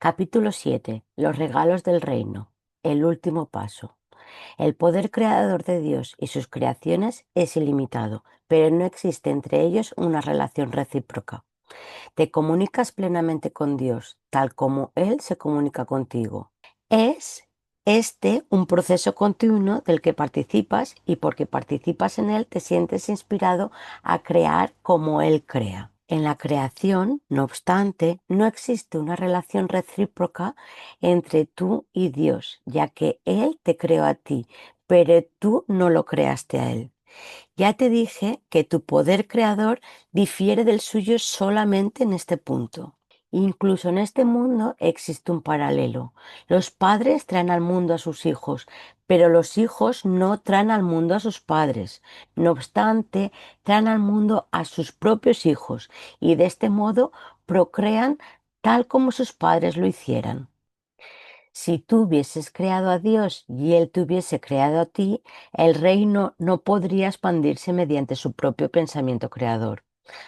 Capítulo 7. Los regalos del reino. El último paso. El poder creador de Dios y sus creaciones es ilimitado, pero no existe entre ellos una relación recíproca. Te comunicas plenamente con Dios, tal como Él se comunica contigo. Es este un proceso continuo del que participas y porque participas en él te sientes inspirado a crear como Él crea. En la creación, no obstante, no existe una relación recíproca entre tú y Dios, ya que Él te creó a ti, pero tú no lo creaste a Él. Ya te dije que tu poder creador difiere del suyo solamente en este punto. Incluso en este mundo existe un paralelo. Los padres traen al mundo a sus hijos, pero los hijos no traen al mundo a sus padres. No obstante, traen al mundo a sus propios hijos y de este modo procrean tal como sus padres lo hicieran. Si tú hubieses creado a Dios y Él te hubiese creado a ti, el reino no podría expandirse mediante su propio pensamiento creador.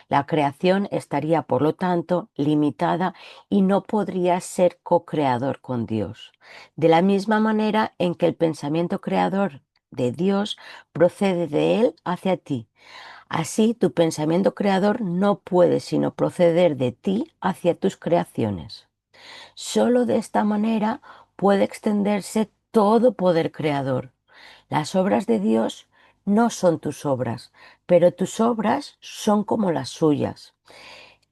La creación estaría, por lo tanto, limitada y no podría ser co-creador con Dios. De la misma manera en que el pensamiento creador de Dios procede de Él hacia ti. Así, tu pensamiento creador no puede sino proceder de ti hacia tus creaciones. Solo de esta manera puede extenderse todo poder creador. Las obras de Dios no son tus obras, pero tus obras son como las suyas.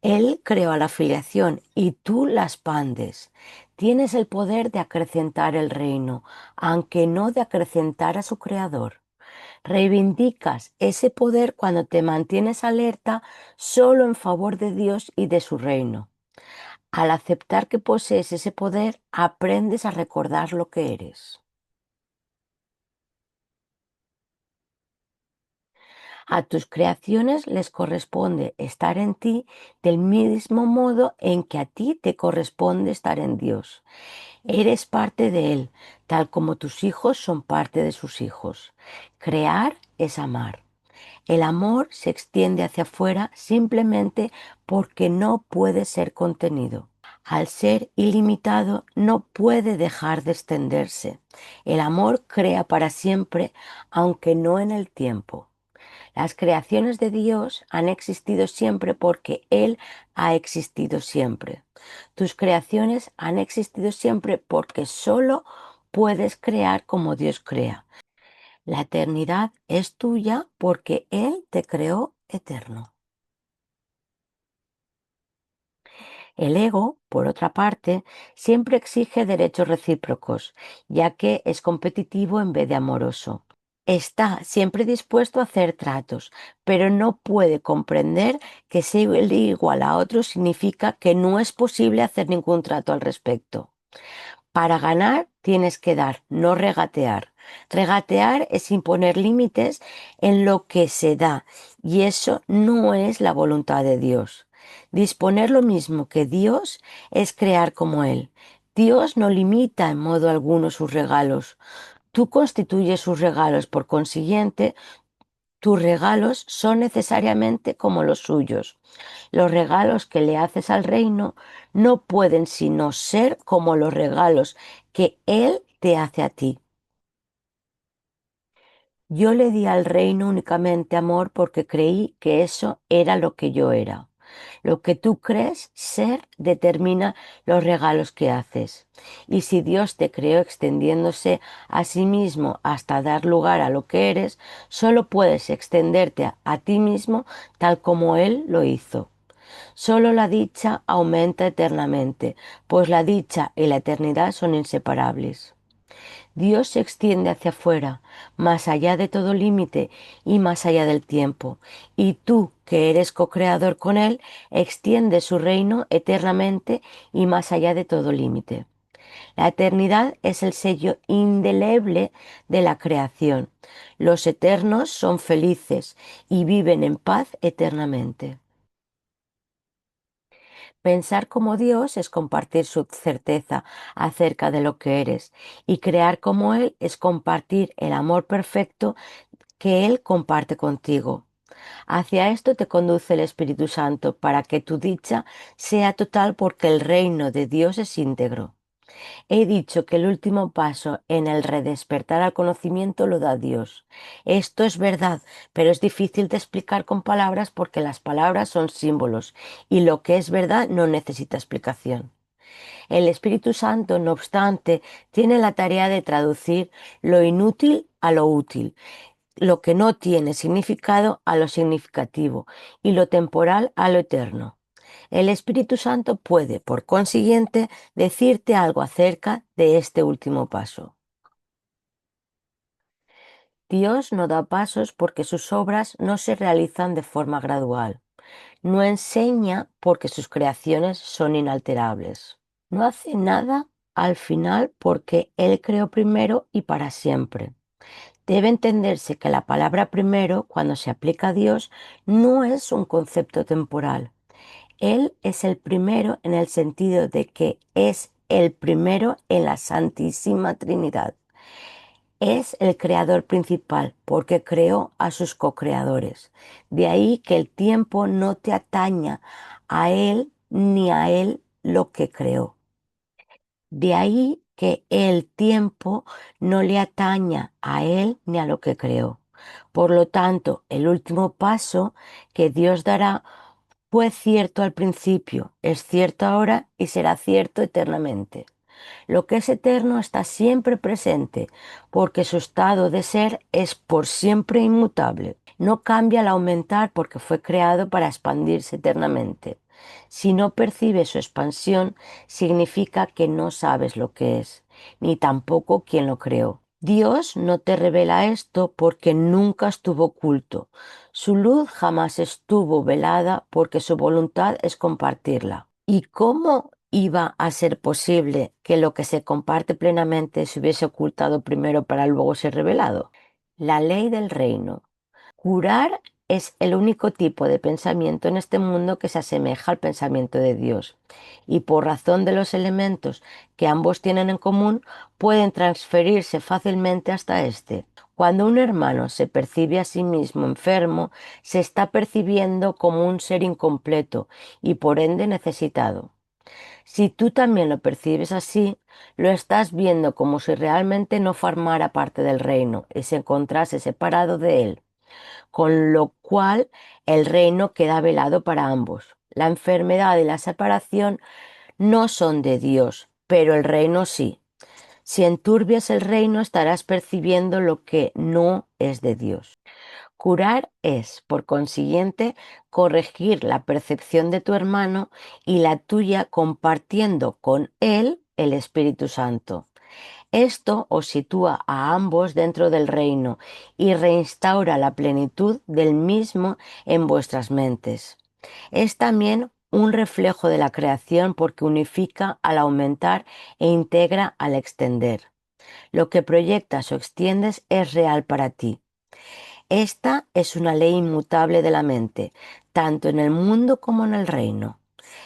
Él creó la filiación y tú la expandes. Tienes el poder de acrecentar el reino, aunque no de acrecentar a su creador. Reivindicas ese poder cuando te mantienes alerta solo en favor de Dios y de su reino. Al aceptar que posees ese poder, aprendes a recordar lo que eres. A tus creaciones les corresponde estar en ti del mismo modo en que a ti te corresponde estar en Dios. Eres parte de Él, tal como tus hijos son parte de sus hijos. Crear es amar. El amor se extiende hacia afuera simplemente porque no puede ser contenido. Al ser ilimitado, no puede dejar de extenderse. El amor crea para siempre, aunque no en el tiempo. Las creaciones de Dios han existido siempre porque Él ha existido siempre. Tus creaciones han existido siempre porque solo puedes crear como Dios crea. La eternidad es tuya porque Él te creó eterno. El ego, por otra parte, siempre exige derechos recíprocos, ya que es competitivo en vez de amoroso. Está siempre dispuesto a hacer tratos, pero no puede comprender que ser igual a otro significa que no es posible hacer ningún trato al respecto. Para ganar tienes que dar, no regatear. Regatear es imponer límites en lo que se da y eso no es la voluntad de Dios. Disponer lo mismo que Dios es crear como Él. Dios no limita en modo alguno sus regalos. Tú constituyes sus regalos, por consiguiente, tus regalos son necesariamente como los suyos. Los regalos que le haces al reino no pueden sino ser como los regalos que Él te hace a ti. Yo le di al reino únicamente amor porque creí que eso era lo que yo era. Lo que tú crees ser determina los regalos que haces. Y si Dios te creó extendiéndose a sí mismo hasta dar lugar a lo que eres, solo puedes extenderte a ti mismo tal como Él lo hizo. Solo la dicha aumenta eternamente, pues la dicha y la eternidad son inseparables. Dios se extiende hacia afuera, más allá de todo límite y más allá del tiempo, y tú, que eres co-creador con Él, extiendes su reino eternamente y más allá de todo límite. La eternidad es el sello indeleble de la creación. Los eternos son felices y viven en paz eternamente. Pensar como Dios es compartir su certeza acerca de lo que eres y crear como Él es compartir el amor perfecto que Él comparte contigo. Hacia esto te conduce el Espíritu Santo para que tu dicha sea total porque el reino de Dios es íntegro. He dicho que el último paso en el redespertar al conocimiento lo da Dios. Esto es verdad, pero es difícil de explicar con palabras porque las palabras son símbolos y lo que es verdad no necesita explicación. El Espíritu Santo, no obstante, tiene la tarea de traducir lo inútil a lo útil, lo que no tiene significado a lo significativo y lo temporal a lo eterno. El Espíritu Santo puede, por consiguiente, decirte algo acerca de este último paso. Dios no da pasos porque sus obras no se realizan de forma gradual. No enseña porque sus creaciones son inalterables. No hace nada al final porque Él creó primero y para siempre. Debe entenderse que la palabra primero, cuando se aplica a Dios, no es un concepto temporal. Él es el primero en el sentido de que es el primero en la Santísima Trinidad. Es el creador principal porque creó a sus co-creadores. De ahí que el tiempo no te ataña a Él ni a Él lo que creó. De ahí que el tiempo no le ataña a Él ni a lo que creó. Por lo tanto, el último paso que Dios dará fue cierto al principio, es cierto ahora y será cierto eternamente. Lo que es eterno está siempre presente, porque su estado de ser es por siempre inmutable. No cambia al aumentar porque fue creado para expandirse eternamente. Si no percibes su expansión, significa que no sabes lo que es, ni tampoco quién lo creó. Dios no te revela esto porque nunca estuvo oculto. Su luz jamás estuvo velada porque su voluntad es compartirla. ¿Y cómo iba a ser posible que lo que se comparte plenamente se hubiese ocultado primero para luego ser revelado? La ley del reino. Curar es el único tipo de pensamiento en este mundo que se asemeja al pensamiento de Dios, y por razón de los elementos que ambos tienen en común, pueden transferirse fácilmente hasta este. Cuando un hermano se percibe a sí mismo enfermo, se está percibiendo como un ser incompleto y por ende necesitado. Si tú también lo percibes así, lo estás viendo como si realmente no formara parte del reino y se encontrase separado de él, con lo cual el reino queda velado para ambos. La enfermedad y la separación no son de Dios, pero el reino sí. Si enturbias el reino, estarás percibiendo lo que no es de Dios. Curar es, por consiguiente, corregir la percepción de tu hermano y la tuya compartiendo con él el Espíritu Santo. Esto os sitúa a ambos dentro del reino y reinstaura la plenitud del mismo en vuestras mentes. Es también un reflejo de la creación porque unifica al aumentar e integra al extender. Lo que proyectas o extiendes es real para ti. Esta es una ley inmutable de la mente, tanto en el mundo como en el reino.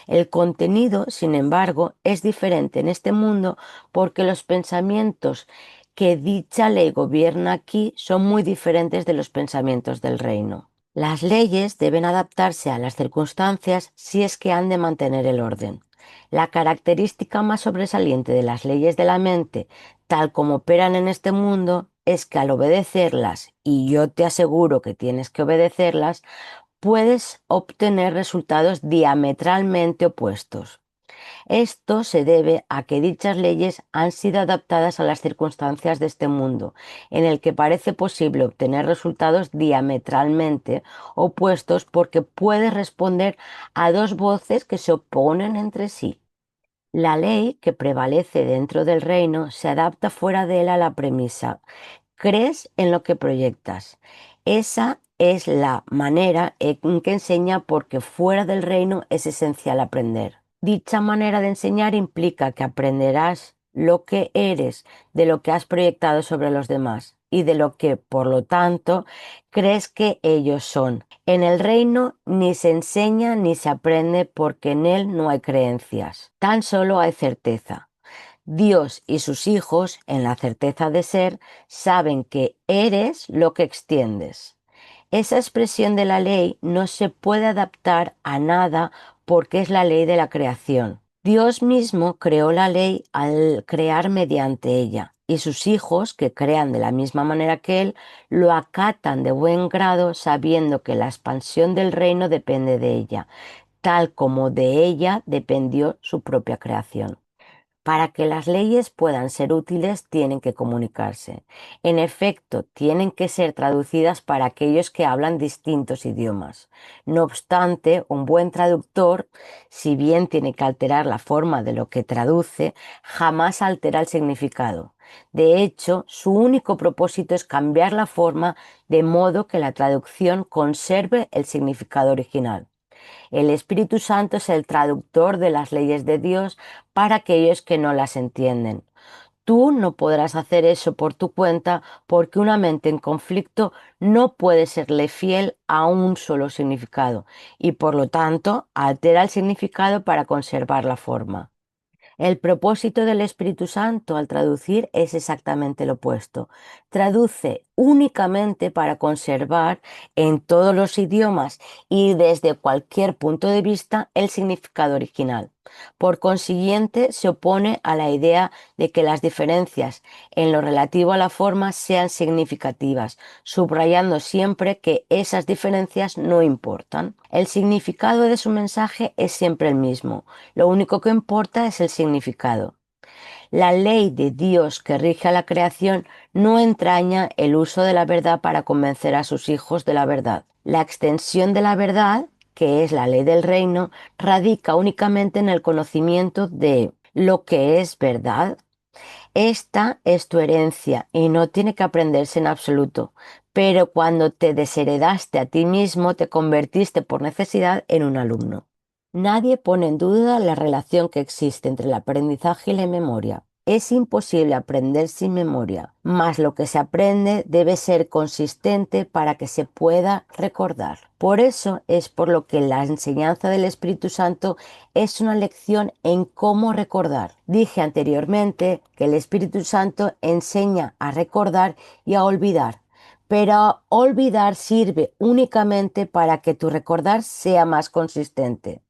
El contenido, sin embargo, es diferente en este mundo porque los pensamientos que dicha ley gobierna aquí son muy diferentes de los pensamientos del reino. Las leyes deben adaptarse a las circunstancias si es que han de mantener el orden. La característica más sobresaliente de las leyes de la mente, tal como operan en este mundo, es que al obedecerlas, y yo te aseguro que tienes que obedecerlas, puedes obtener resultados diametralmente opuestos. Esto se debe a que dichas leyes han sido adaptadas a las circunstancias de este mundo, en el que parece posible obtener resultados diametralmente opuestos porque puedes responder a dos voces que se oponen entre sí. La ley que prevalece dentro del reino se adapta fuera de él a la premisa: crees en lo que proyectas. Esa es la manera en que enseña porque fuera del reino es esencial aprender. Dicha manera de enseñar implica que aprenderás lo que eres de lo que has proyectado sobre los demás y de lo que, por lo tanto, crees que ellos son. En el reino ni se enseña ni se aprende porque en él no hay creencias, tan solo hay certeza. Dios y sus hijos, en la certeza de ser, saben que eres lo que extiendes. Esa expresión de la ley no se puede adaptar a nada porque es la ley de la creación. Dios mismo creó la ley al crear mediante ella, y sus hijos, que crean de la misma manera que Él, lo acatan de buen grado sabiendo que la expansión del reino depende de ella, tal como de ella dependió su propia creación. Para que las leyes puedan ser útiles, tienen que comunicarse. En efecto, tienen que ser traducidas para aquellos que hablan distintos idiomas. No obstante, un buen traductor, si bien tiene que alterar la forma de lo que traduce, jamás altera el significado. De hecho, su único propósito es cambiar la forma de modo que la traducción conserve el significado original. El Espíritu Santo es el traductor de las leyes de Dios para aquellos que no las entienden. Tú no podrás hacer eso por tu cuenta porque una mente en conflicto no puede serle fiel a un solo significado y por lo tanto altera el significado para conservar la forma. El propósito del Espíritu Santo al traducir es exactamente lo opuesto. Traduce únicamente para conservar en todos los idiomas y desde cualquier punto de vista el significado original. Por consiguiente, se opone a la idea de que las diferencias en lo relativo a la forma sean significativas, subrayando siempre que esas diferencias no importan. El significado de su mensaje es siempre el mismo. Lo único que importa es el significado. La ley de Dios que rige a la creación no entraña el uso de la verdad para convencer a sus hijos de la verdad. La extensión de la verdad, que es la ley del reino, radica únicamente en el conocimiento de lo que es verdad. Esta es tu herencia y no tiene que aprenderse en absoluto, pero cuando te desheredaste a ti mismo, te convertiste por necesidad en un alumno. Nadie pone en duda la relación que existe entre el aprendizaje y la memoria. Es imposible aprender sin memoria, mas lo que se aprende debe ser consistente para que se pueda recordar. Por eso es por lo que la enseñanza del Espíritu Santo es una lección en cómo recordar. Dije anteriormente que el Espíritu Santo enseña a recordar y a olvidar, pero olvidar sirve únicamente para que tu recordar sea más consistente.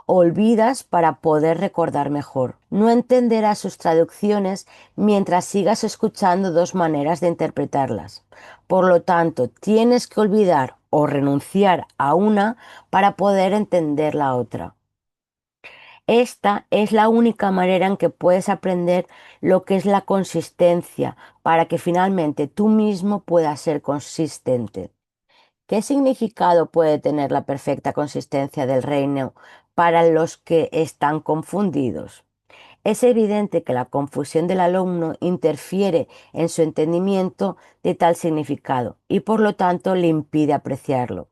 Olvidas para poder recordar mejor. No entenderás sus traducciones mientras sigas escuchando dos maneras de interpretarlas. Por lo tanto, tienes que olvidar o renunciar a una para poder entender la otra. Esta es la única manera en que puedes aprender lo que es la consistencia para que finalmente tú mismo puedas ser consistente. ¿Qué significado puede tener la perfecta consistencia del reino para los que están confundidos? Es evidente que la confusión del alumno interfiere en su entendimiento de tal significado y por lo tanto le impide apreciarlo.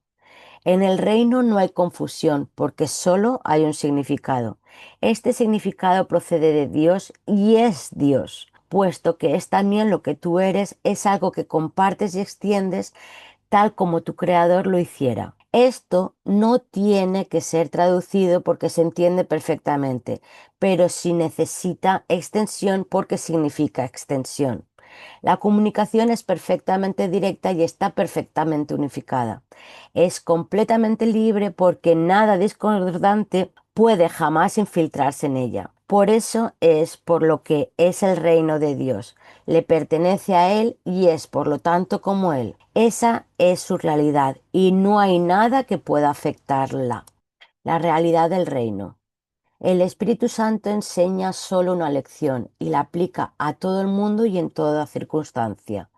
En el reino no hay confusión porque solo hay un significado. Este significado procede de Dios y es Dios, puesto que es también lo que tú eres, es algo que compartes y extiendes tal como tu creador lo hiciera. Esto no tiene que ser traducido porque se entiende perfectamente, pero sí necesita extensión porque significa extensión. La comunicación es perfectamente directa y está perfectamente unificada. Es completamente libre porque nada discordante puede jamás infiltrarse en ella. Por eso es por lo que es el reino de Dios. Le pertenece a Él y es por lo tanto como Él. Esa es su realidad y no hay nada que pueda afectarla. La realidad del reino. El Espíritu Santo enseña solo una lección y la aplica a todo el mundo y en toda circunstancia.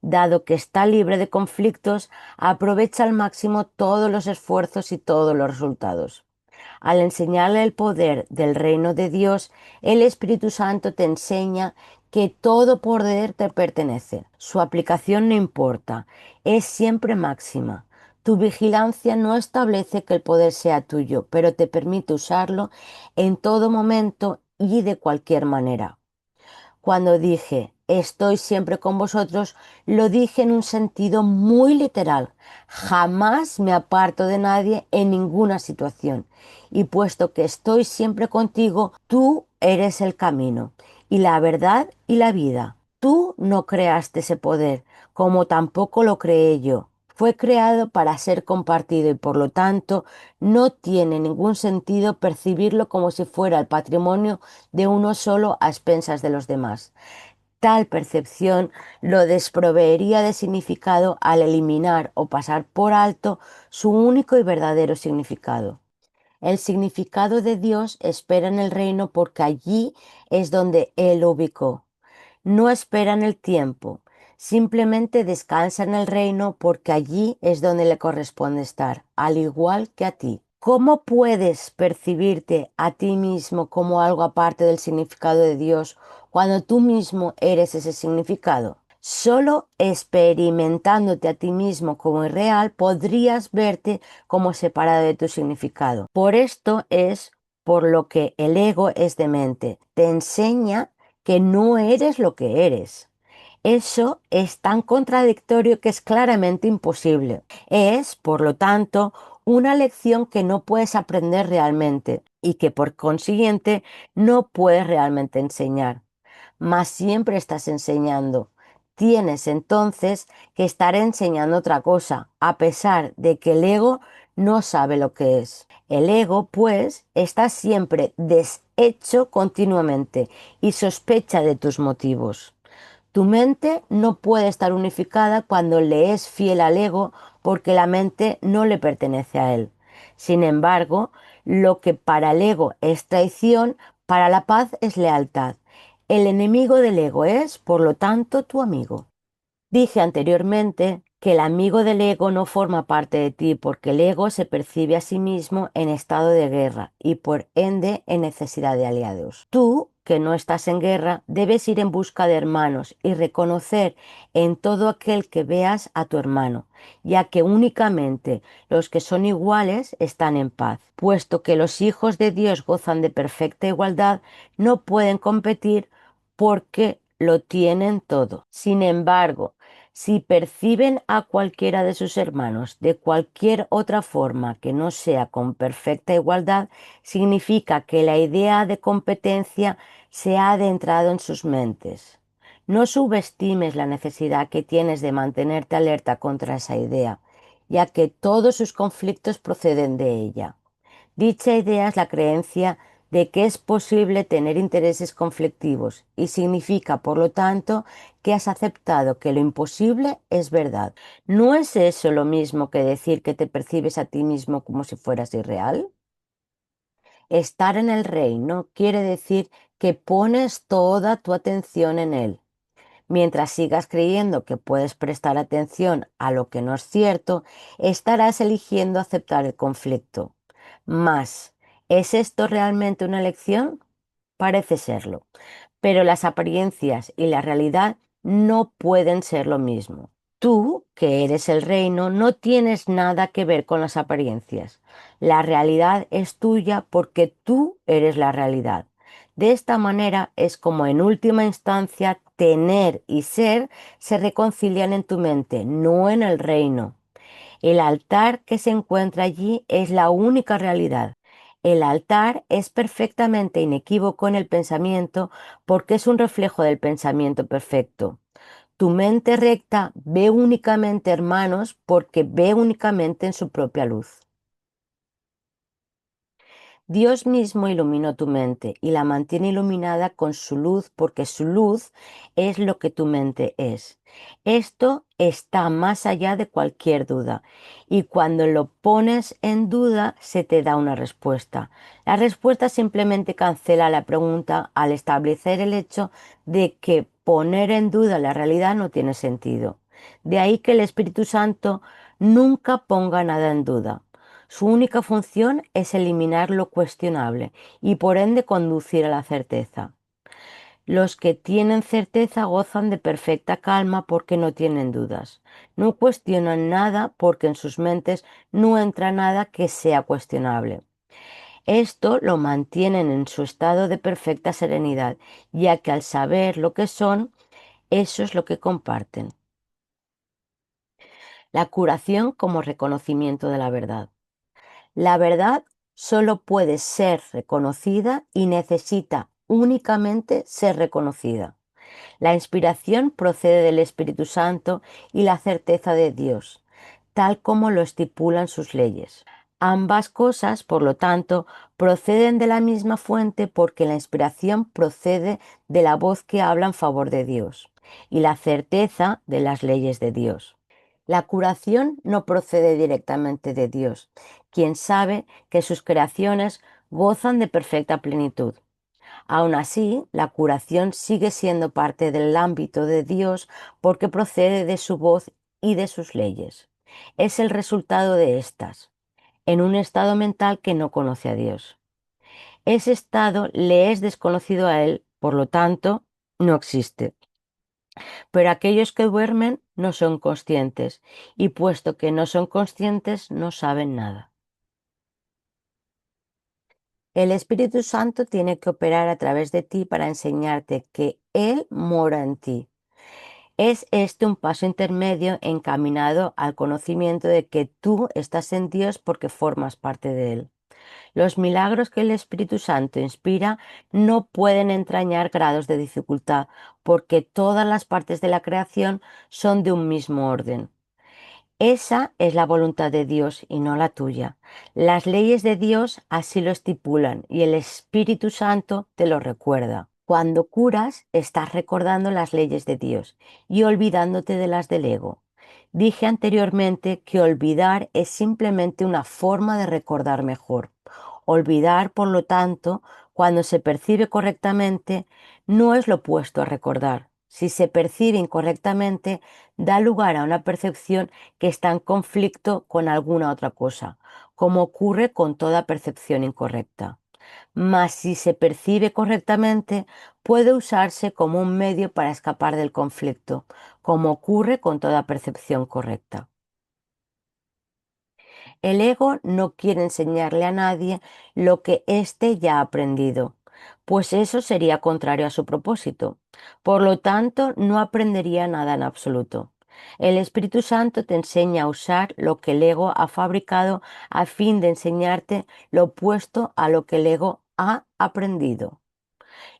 Dado que está libre de conflictos, aprovecha al máximo todos los esfuerzos y todos los resultados. Al enseñarle el poder del reino de Dios, el Espíritu Santo te enseña que todo poder te pertenece. Su aplicación no importa, es siempre máxima. Tu vigilancia no establece que el poder sea tuyo, pero te permite usarlo en todo momento y de cualquier manera. Cuando dije estoy siempre con vosotros, lo dije en un sentido muy literal. Jamás me aparto de nadie en ninguna situación. Y puesto que estoy siempre contigo, tú eres el camino y la verdad y la vida. Tú no creaste ese poder, como tampoco lo creé yo. Fue creado para ser compartido y por lo tanto no tiene ningún sentido percibirlo como si fuera el patrimonio de uno solo a expensas de los demás. Tal percepción lo desproveería de significado al eliminar o pasar por alto su único y verdadero significado. El significado de Dios espera en el reino porque allí es donde Él lo ubicó. No espera en el tiempo, simplemente descansa en el reino porque allí es donde le corresponde estar, al igual que a ti. ¿Cómo puedes percibirte a ti mismo como algo aparte del significado de Dios cuando tú mismo eres ese significado? Solo experimentándote a ti mismo como irreal podrías verte como separado de tu significado. Por esto es por lo que el ego es demente. Te enseña que no eres lo que eres. Eso es tan contradictorio que es claramente imposible. Es, por lo tanto, una lección que no puedes aprender realmente y que por consiguiente no puedes realmente enseñar. Mas siempre estás enseñando. Tienes entonces que estar enseñando otra cosa, a pesar de que el ego no sabe lo que es. El ego, pues, está siempre deshecho continuamente y sospecha de tus motivos. Tu mente no puede estar unificada cuando le es fiel al ego porque la mente no le pertenece a él. Sin embargo, lo que para el ego es traición, para la paz es lealtad. El enemigo del ego es, por lo tanto, tu amigo. Dije anteriormente que el amigo del ego no forma parte de ti porque el ego se percibe a sí mismo en estado de guerra y por ende en necesidad de aliados. Tú, que no estás en guerra, debes ir en busca de hermanos y reconocer en todo aquel que veas a tu hermano, ya que únicamente los que son iguales están en paz. Puesto que los hijos de Dios gozan de perfecta igualdad, no pueden competir porque lo tienen todo. Sin embargo, si perciben a cualquiera de sus hermanos de cualquier otra forma que no sea con perfecta igualdad, significa que la idea de competencia se ha adentrado en sus mentes. No subestimes la necesidad que tienes de mantenerte alerta contra esa idea, ya que todos sus conflictos proceden de ella. Dicha idea es la creencia de que es posible tener intereses conflictivos y significa, por lo tanto, que has aceptado que lo imposible es verdad. ¿No es eso lo mismo que decir que te percibes a ti mismo como si fueras irreal? Estar en el reino quiere decir que pones toda tu atención en él. Mientras sigas creyendo que puedes prestar atención a lo que no es cierto, estarás eligiendo aceptar el conflicto. Mas, ¿es esto realmente una elección? Parece serlo, pero las apariencias y la realidad no pueden ser lo mismo. Tú, que eres el reino, no tienes nada que ver con las apariencias. La realidad es tuya porque tú eres la realidad. De esta manera es como en última instancia tener y ser se reconcilian en tu mente, no en el reino. El altar que se encuentra allí es la única realidad. El altar es perfectamente inequívoco en el pensamiento porque es un reflejo del pensamiento perfecto. Tu mente recta ve únicamente hermanos porque ve únicamente en su propia luz. Dios mismo iluminó tu mente y la mantiene iluminada con su luz porque su luz es lo que tu mente es. Esto está más allá de cualquier duda y cuando lo pones en duda se te da una respuesta. La respuesta simplemente cancela la pregunta al establecer el hecho de que poner en duda la realidad no tiene sentido. De ahí que el Espíritu Santo nunca ponga nada en duda. Su única función es eliminar lo cuestionable y por ende conducir a la certeza. Los que tienen certeza gozan de perfecta calma porque no tienen dudas. No cuestionan nada porque en sus mentes no entra nada que sea cuestionable. Esto lo mantienen en su estado de perfecta serenidad, ya que al saber lo que son, eso es lo que comparten. La curación como reconocimiento de la verdad. La verdad solo puede ser reconocida y necesita únicamente ser reconocida. La inspiración procede del Espíritu Santo y la certeza de Dios. tal como lo estipulan sus leyes. Ambas cosas, por lo tanto, proceden de la misma fuente porque la inspiración procede de la voz que habla en favor de Dios y la certeza de las leyes de Dios. La curación no procede directamente de Dios, quien sabe que sus creaciones gozan de perfecta plenitud. Aún así, la curación sigue siendo parte del ámbito de Dios porque procede de su voz y de sus leyes. Es el resultado de estas en un estado mental que no conoce a Dios. Ese estado le es desconocido a él, por lo tanto, no existe. Pero aquellos que duermen no son conscientes, y puesto que no son conscientes, no saben nada. El Espíritu Santo tiene que operar a través de ti para enseñarte que Él mora en ti. Es este un paso intermedio encaminado al conocimiento de que tú estás en Dios porque formas parte de Él. Los milagros que el Espíritu Santo inspira no pueden entrañar grados de dificultad, porque todas las partes de la creación son de un mismo orden. Esa es la voluntad de Dios y no la tuya. Las leyes de Dios así lo estipulan y el Espíritu Santo te lo recuerda. Cuando curas, estás recordando las leyes de Dios y olvidándote de las del ego. Dije anteriormente que olvidar es simplemente una forma de recordar mejor. Olvidar, por lo tanto, cuando se percibe correctamente, no es lo opuesto a recordar. Si se percibe incorrectamente, da lugar a una percepción que está en conflicto con alguna otra cosa, como ocurre con toda percepción incorrecta. Mas si se percibe correctamente, puede usarse como un medio para escapar del conflicto, como ocurre con toda percepción correcta. El ego no quiere enseñarle a nadie lo que éste ya ha aprendido, pues eso sería contrario a su propósito. Por lo tanto, no aprendería nada en absoluto. El Espíritu Santo te enseña a usar lo que el ego ha fabricado a fin de enseñarte lo opuesto a lo que el ego ha aprendido.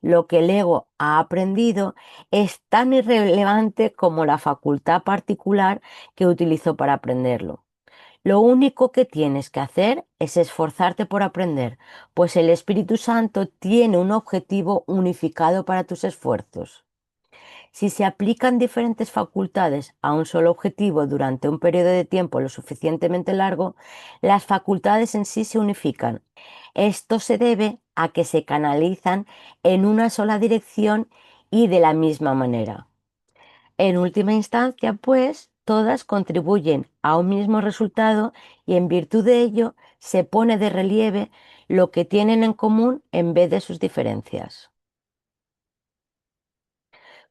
Lo que el ego ha aprendido es tan irrelevante como la facultad particular que utilizó para aprenderlo. Lo único que tienes que hacer es esforzarte por aprender, pues el Espíritu Santo tiene un objetivo unificado para tus esfuerzos. Si se aplican diferentes facultades a un solo objetivo durante un periodo de tiempo lo suficientemente largo, las facultades en sí se unifican. Esto se debe a que se canalizan en una sola dirección y de la misma manera. En última instancia, pues, todas contribuyen a un mismo resultado y en virtud de ello se pone de relieve lo que tienen en común en vez de sus diferencias.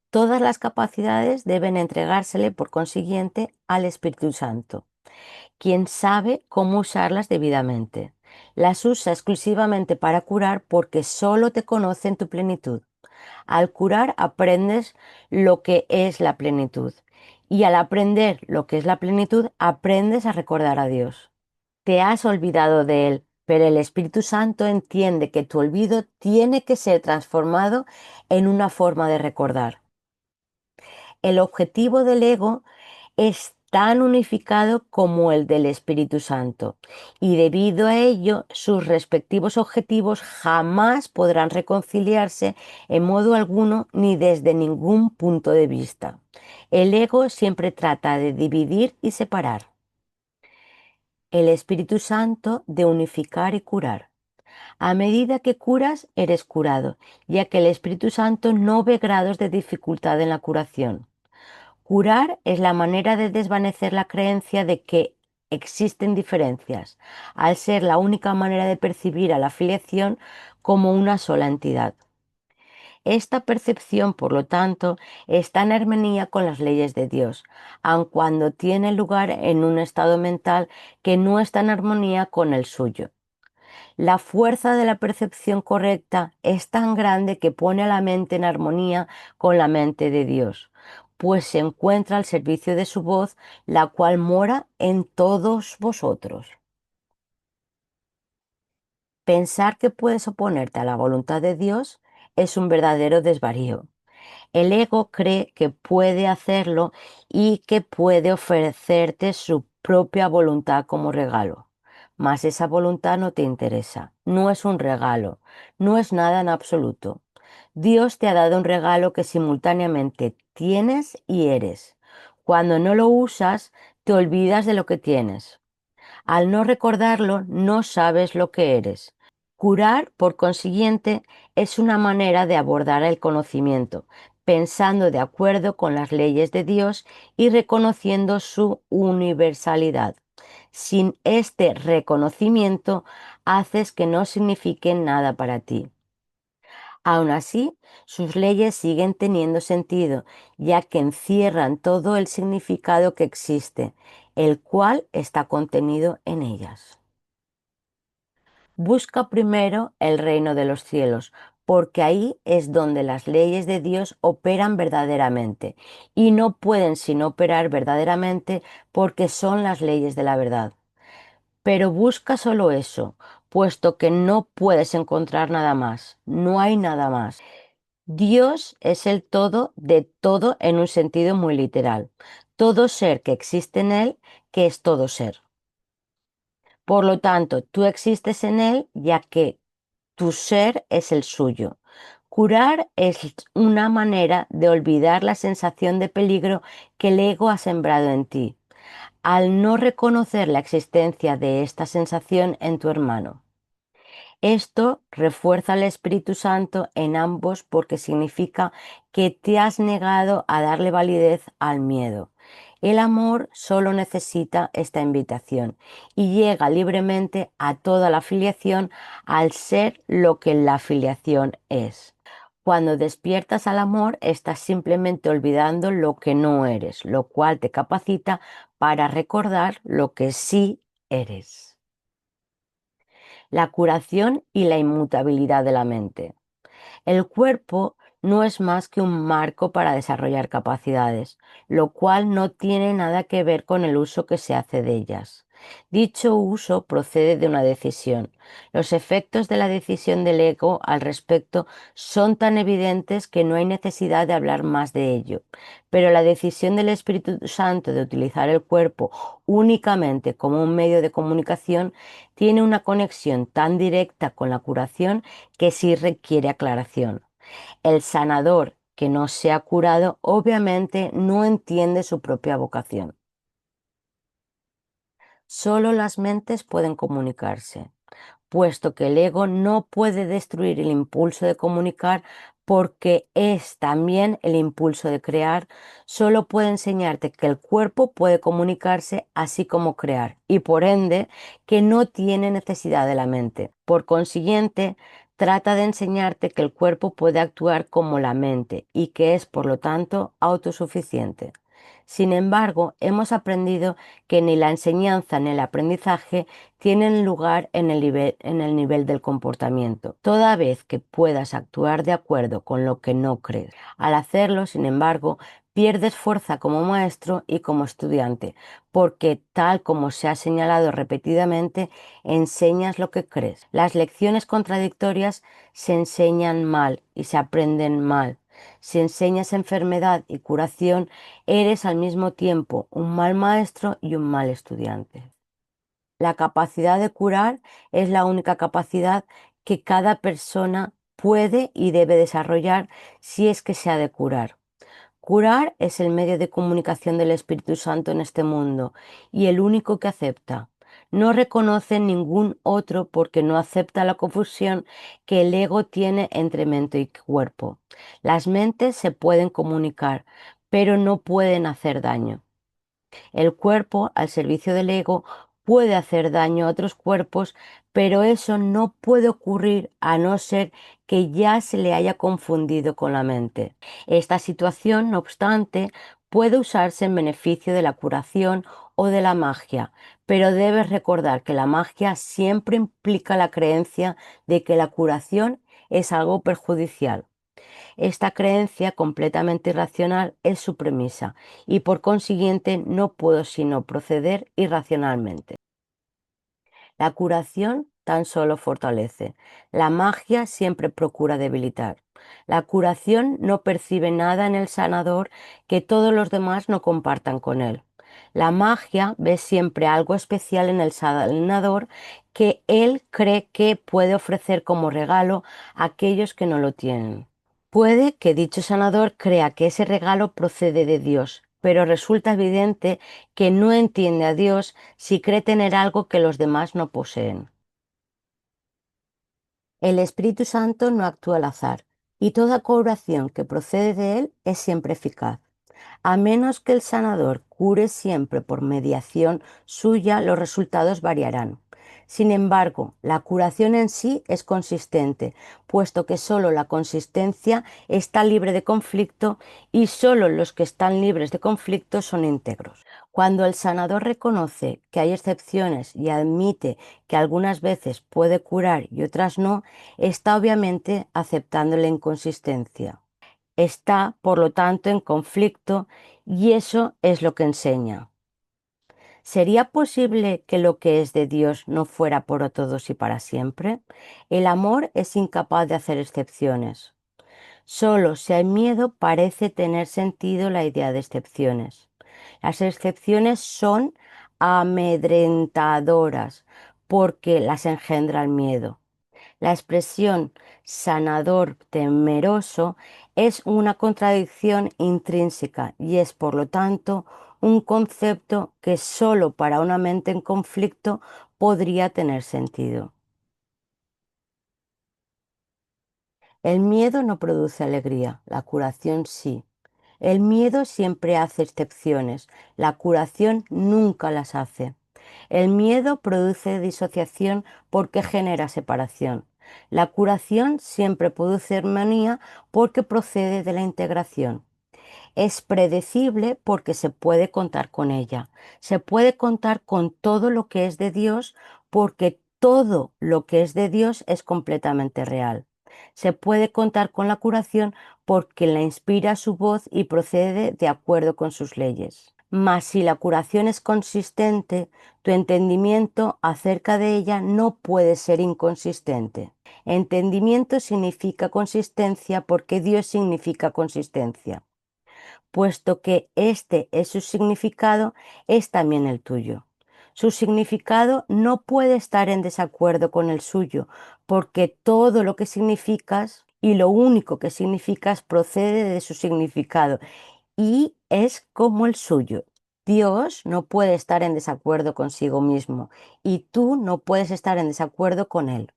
Todas las capacidades deben entregársele, por consiguiente, al Espíritu Santo, quien sabe cómo usarlas debidamente. Las usa exclusivamente para curar porque solo te conoce en tu plenitud. Al curar aprendes lo que es la plenitud. Y al aprender lo que es la plenitud, aprendes a recordar a Dios. Te has olvidado de Él, pero el Espíritu Santo entiende que tu olvido tiene que ser transformado en una forma de recordar. El objetivo del ego es tan unificado como el del Espíritu Santo, y debido a ello sus respectivos objetivos jamás podrán reconciliarse en modo alguno ni desde ningún punto de vista. El ego siempre trata de dividir y separar. El Espíritu Santo de unificar y curar. A medida que curas, eres curado, ya que el Espíritu Santo no ve grados de dificultad en la curación. Curar es la manera de desvanecer la creencia de que existen diferencias, al ser la única manera de percibir a la filiación como una sola entidad. Esta percepción, por lo tanto, está en armonía con las leyes de Dios, aun cuando tiene lugar en un estado mental que no está en armonía con el suyo. La fuerza de la percepción correcta es tan grande que pone a la mente en armonía con la mente de Dios, pues se encuentra al servicio de su voz, la cual mora en todos vosotros. Pensar que puedes oponerte a la voluntad de Dios es un verdadero desvarío. El ego cree que puede hacerlo y que puede ofrecerte su propia voluntad como regalo. Mas esa voluntad no te interesa, no es un regalo, no es nada en absoluto. Dios te ha dado un regalo que simultáneamente tienes y eres. Cuando no lo usas, te olvidas de lo que tienes. Al no recordarlo, no sabes lo que eres. Curar, por consiguiente, es una manera de abordar el conocimiento, pensando de acuerdo con las leyes de Dios y reconociendo su universalidad. Sin este reconocimiento, haces que no signifiquen nada para ti. Aun así, sus leyes siguen teniendo sentido, ya que encierran todo el significado que existe, el cual está contenido en ellas. Busca primero el reino de los cielos, porque ahí es donde las leyes de Dios operan verdaderamente, y no pueden sino operar verdaderamente porque son las leyes de la verdad. Pero busca solo eso, puesto que no puedes encontrar nada más, no hay nada más. Dios es el todo de todo en un sentido muy literal. Todo ser que existe en Él, que es todo ser. Por lo tanto, tú existes en Él, ya que tu ser es el suyo. Curar es una manera de olvidar la sensación de peligro que el ego ha sembrado en ti, al no reconocer la existencia de esta sensación en tu hermano. Esto refuerza al Espíritu Santo en ambos porque significa que te has negado a darle validez al miedo. El amor solo necesita esta invitación y llega libremente a toda la filiación al ser lo que la filiación es. Cuando despiertas al amor, estás simplemente olvidando lo que no eres, lo cual te capacita para recordar lo que sí eres. La curación y la inmutabilidad de la mente. El cuerpo no es más que un marco para desarrollar capacidades, lo cual no tiene nada que ver con el uso que se hace de ellas. Dicho uso procede de una decisión. Los efectos de la decisión del ego al respecto son tan evidentes que no hay necesidad de hablar más de ello. Pero la decisión del Espíritu Santo de utilizar el cuerpo únicamente como un medio de comunicación tiene una conexión tan directa con la curación que sí requiere aclaración. El sanador que no se ha curado obviamente no entiende su propia vocación. Solo las mentes pueden comunicarse, puesto que el ego no puede destruir el impulso de comunicar porque es también el impulso de crear, solo puede enseñarte que el cuerpo puede comunicarse así como crear y por ende que no tiene necesidad de la mente. Por consiguiente, trata de enseñarte que el cuerpo puede actuar como la mente y que es por lo tanto autosuficiente. Sin embargo, hemos aprendido que ni la enseñanza ni el aprendizaje tienen lugar en el nivel del comportamiento, toda vez que puedas actuar de acuerdo con lo que no crees. Al hacerlo, sin embargo, pierdes fuerza como maestro y como estudiante, porque tal como se ha señalado repetidamente, enseñas lo que crees. Las lecciones contradictorias se enseñan mal y se aprenden mal. Si enseñas enfermedad y curación, eres al mismo tiempo un mal maestro y un mal estudiante. La capacidad de curar es la única capacidad que cada persona puede y debe desarrollar si es que se ha de curar. Curar es el medio de comunicación del Espíritu Santo en este mundo y el único que acepta. No reconoce ningún otro porque no acepta la confusión que el ego tiene entre mente y cuerpo. Las mentes se pueden comunicar, pero no pueden hacer daño. El cuerpo, al servicio del ego, puede hacer daño a otros cuerpos, pero eso no puede ocurrir a no ser que ya se le haya confundido con la mente. Esta situación, no obstante, puede usarse en beneficio de la curación o de la magia, pero debes recordar que la magia siempre implica la creencia de que la curación es algo perjudicial. Esta creencia completamente irracional es su premisa y por consiguiente no puedo sino proceder irracionalmente. La curación tan solo fortalece. La magia siempre procura debilitar. La curación no percibe nada en el sanador que todos los demás no compartan con él. La magia ve siempre algo especial en el sanador que él cree que puede ofrecer como regalo a aquellos que no lo tienen. Puede que dicho sanador crea que ese regalo procede de Dios, pero resulta evidente que no entiende a Dios si cree tener algo que los demás no poseen. El Espíritu Santo no actúa al azar, y toda curación que procede de él es siempre eficaz. A menos que el sanador cure siempre por mediación suya, los resultados variarán. Sin embargo, la curación en sí es consistente, puesto que solo la consistencia está libre de conflicto y solo los que están libres de conflicto son íntegros. Cuando el sanador reconoce que hay excepciones y admite que algunas veces puede curar y otras no, está obviamente aceptando la inconsistencia. Está, por lo tanto, en conflicto y eso es lo que enseña. ¿Sería posible que lo que es de Dios no fuera por todos y para siempre? El amor es incapaz de hacer excepciones. Solo si hay miedo parece tener sentido la idea de excepciones. Las excepciones son amedrentadoras porque las engendra el miedo. La expresión sanador temeroso es una contradicción intrínseca y es, por lo tanto, un concepto que solo para una mente en conflicto podría tener sentido. El miedo no produce alegría, la curación sí. El miedo siempre hace excepciones, la curación nunca las hace. El miedo produce disociación porque genera separación. La curación siempre produce armonía porque procede de la integración. Es predecible porque se puede contar con ella. Se puede contar con todo lo que es de Dios porque todo lo que es de Dios es completamente real. Se puede contar con la curación porque la inspira su voz y procede de acuerdo con sus leyes. Mas si la curación es consistente, tu entendimiento acerca de ella no puede ser inconsistente. Entendimiento significa consistencia porque Dios significa consistencia. Puesto que este es su significado, es también el tuyo. Su significado no puede estar en desacuerdo con el suyo, porque todo lo que significas y lo único que significas procede de su significado y es como el suyo. Dios no puede estar en desacuerdo consigo mismo y tú no puedes estar en desacuerdo con él.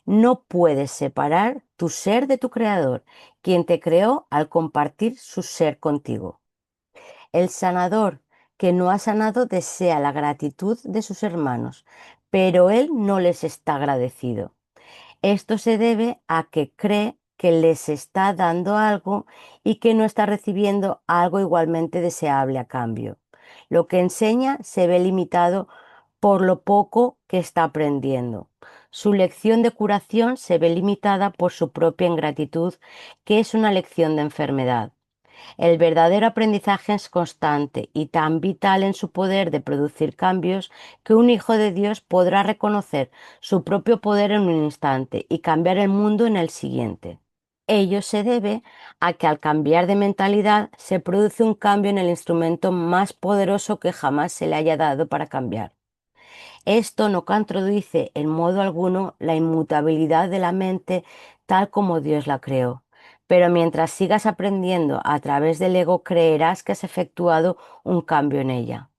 No puedes separar tu ser de tu creador, quien te creó al compartir su ser contigo. El sanador que no ha sanado desea la gratitud de sus hermanos, pero él no les está agradecido. Esto se debe a que cree que les está dando algo y que no está recibiendo algo igualmente deseable a cambio. Lo que enseña se ve limitado por lo poco que está aprendiendo. Su lección de curación se ve limitada por su propia ingratitud, que es una lección de enfermedad. El verdadero aprendizaje es constante y tan vital en su poder de producir cambios que un hijo de Dios podrá reconocer su propio poder en un instante y cambiar el mundo en el siguiente. Ello se debe a que al cambiar de mentalidad se produce un cambio en el instrumento más poderoso que jamás se le haya dado para cambiar. Esto no contradice en modo alguno la inmutabilidad de la mente tal como Dios la creó. Pero mientras sigas aprendiendo a través del ego, creerás que has efectuado un cambio en ella.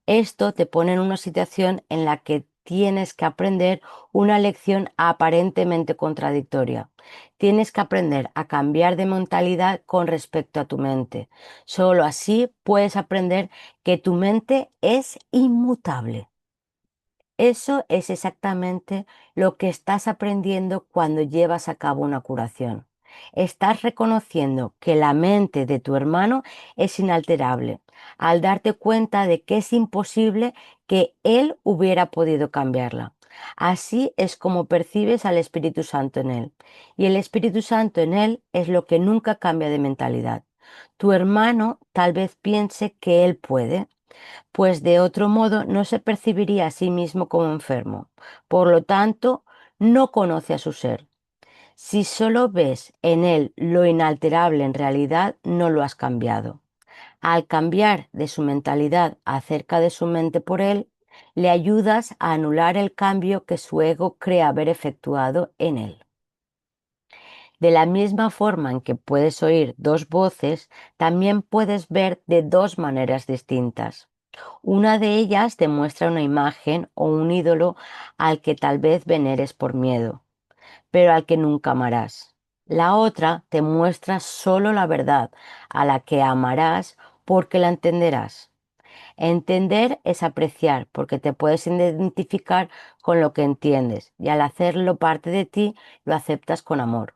Esto te pone en una situación en la que tienes que aprender una lección aparentemente contradictoria. Tienes que aprender a cambiar de mentalidad con respecto a tu mente. Solo así puedes aprender que tu mente es inmutable. Eso es exactamente lo que estás aprendiendo cuando llevas a cabo una curación. Estás reconociendo que la mente de tu hermano es inalterable, al darte cuenta de que es imposible que él hubiera podido cambiarla. Así es como percibes al Espíritu Santo en él. Y el Espíritu Santo en él es lo que nunca cambia de mentalidad. Tu hermano tal vez piense que él puede, pues de otro modo no se percibiría a sí mismo como enfermo. Por lo tanto, no conoce a su ser. Si solo ves en él lo inalterable, en realidad no lo has cambiado. Al cambiar de su mentalidad acerca de su mente por él, le ayudas a anular el cambio que su ego cree haber efectuado en él. De la misma forma en que puedes oír dos voces, también puedes ver de dos maneras distintas. Una de ellas te muestra una imagen o un ídolo al que tal vez veneres por miedo, pero al que nunca amarás. La otra te muestra solo la verdad, a la que amarás porque la entenderás. Entender es apreciar, porque te puedes identificar con lo que entiendes y al hacerlo parte de ti, lo aceptas con amor.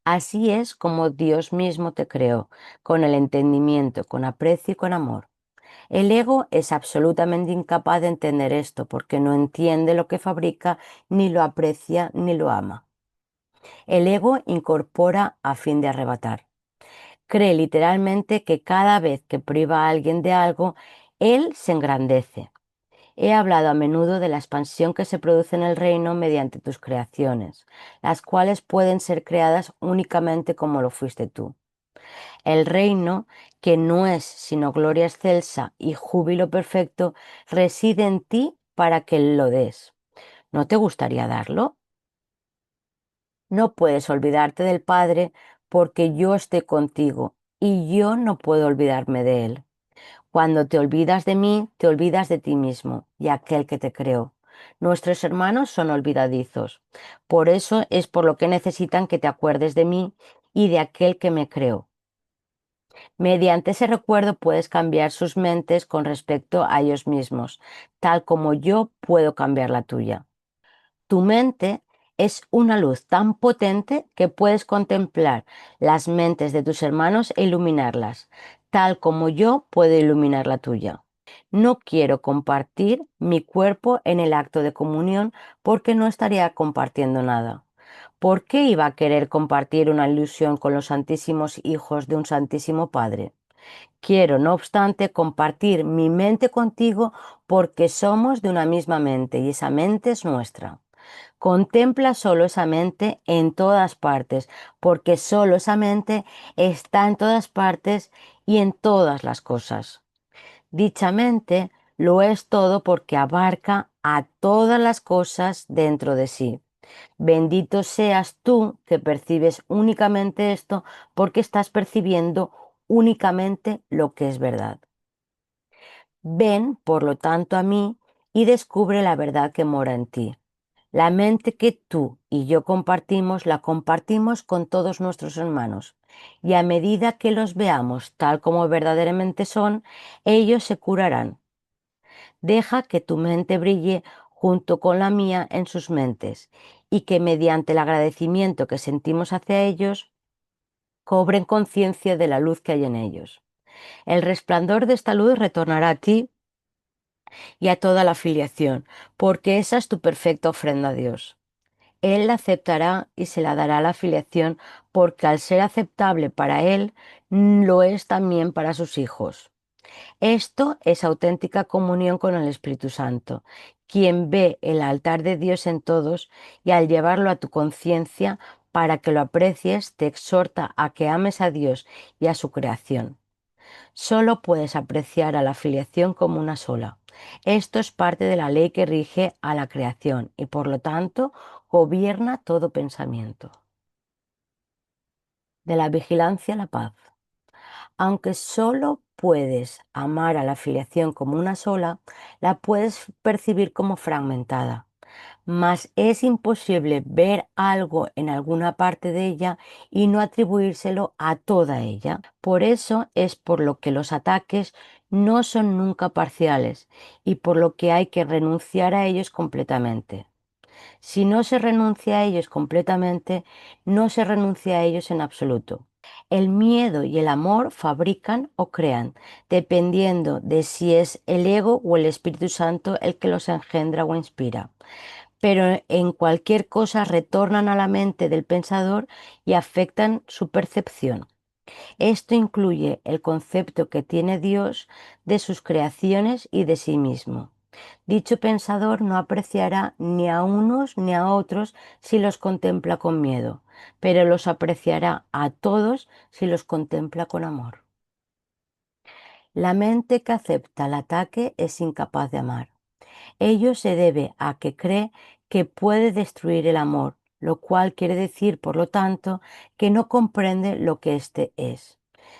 Así es como Dios mismo te creó, con el entendimiento, con aprecio y con amor. El ego es absolutamente incapaz de entender esto porque no entiende lo que fabrica, ni lo aprecia, ni lo ama. El ego incorpora a fin de arrebatar. Cree literalmente que cada vez que priva a alguien de algo, él se engrandece. He hablado a menudo de la expansión que se produce en el reino mediante tus creaciones, las cuales pueden ser creadas únicamente como lo fuiste tú. El reino, que no es sino gloria excelsa y júbilo perfecto, reside en ti para que lo des. ¿No te gustaría darlo? No puedes olvidarte del Padre porque yo estoy contigo y yo no puedo olvidarme de Él. Cuando te olvidas de mí, te olvidas de ti mismo y aquel que te creó. Nuestros hermanos son olvidadizos. Por eso es por lo que necesitan que te acuerdes de mí y de aquel que me creó. Mediante ese recuerdo puedes cambiar sus mentes con respecto a ellos mismos, tal como yo puedo cambiar la tuya. Tu mente es una luz tan potente que puedes contemplar las mentes de tus hermanos e iluminarlas, tal como yo puedo iluminar la tuya. No quiero compartir mi cuerpo en el acto de comunión porque no estaría compartiendo nada. ¿Por qué iba a querer compartir una ilusión con los santísimos hijos de un santísimo Padre? Quiero, no obstante, compartir mi mente contigo porque somos de una misma mente y esa mente es nuestra. Contempla solo esa mente en todas partes, porque solo esa mente está en todas partes y en todas las cosas. Dicha mente lo es todo porque abarca a todas las cosas dentro de sí. Bendito seas tú que percibes únicamente esto porque estás percibiendo únicamente lo que es verdad. Ven, por lo tanto, a mí y descubre la verdad que mora en ti. La mente que tú y yo compartimos, la compartimos con todos nuestros hermanos. Y a medida que los veamos tal como verdaderamente son, ellos se curarán. Deja que tu mente brille junto con la mía en sus mentes y que mediante el agradecimiento que sentimos hacia ellos, cobren conciencia de la luz que hay en ellos. El resplandor de esta luz retornará a ti y a toda la filiación, porque esa es tu perfecta ofrenda a Dios. Él la aceptará y se la dará a la filiación, porque al ser aceptable para Él, lo es también para sus hijos. Esto es auténtica comunión con el Espíritu Santo, quien ve el altar de Dios en todos y al llevarlo a tu conciencia para que lo aprecies, te exhorta a que ames a Dios y a su creación. Solo puedes apreciar a la filiación como una sola. Esto es parte de la ley que rige a la creación y por lo tanto gobierna todo pensamiento. De la vigilancia a la paz. Aunque solo puedes amar a la filiación como una sola, la puedes percibir como fragmentada. Mas es imposible ver algo en alguna parte de ella y no atribuírselo a toda ella. Por eso es por lo que los ataques no son nunca parciales y por lo que hay que renunciar a ellos completamente. Si no se renuncia a ellos completamente, no se renuncia a ellos en absoluto. El miedo y el amor fabrican o crean, dependiendo de si es el ego o el Espíritu Santo el que los engendra o inspira. Pero en cualquier cosa retornan a la mente del pensador y afectan su percepción. Esto incluye el concepto que tiene Dios de sus creaciones y de sí mismo. Dicho pensador no apreciará ni a unos ni a otros si los contempla con miedo, pero los apreciará a todos si los contempla con amor. La mente que acepta el ataque es incapaz de amar. Ello se debe a que cree que puede destruir el amor, lo cual quiere decir, por lo tanto, que no comprende lo que éste es.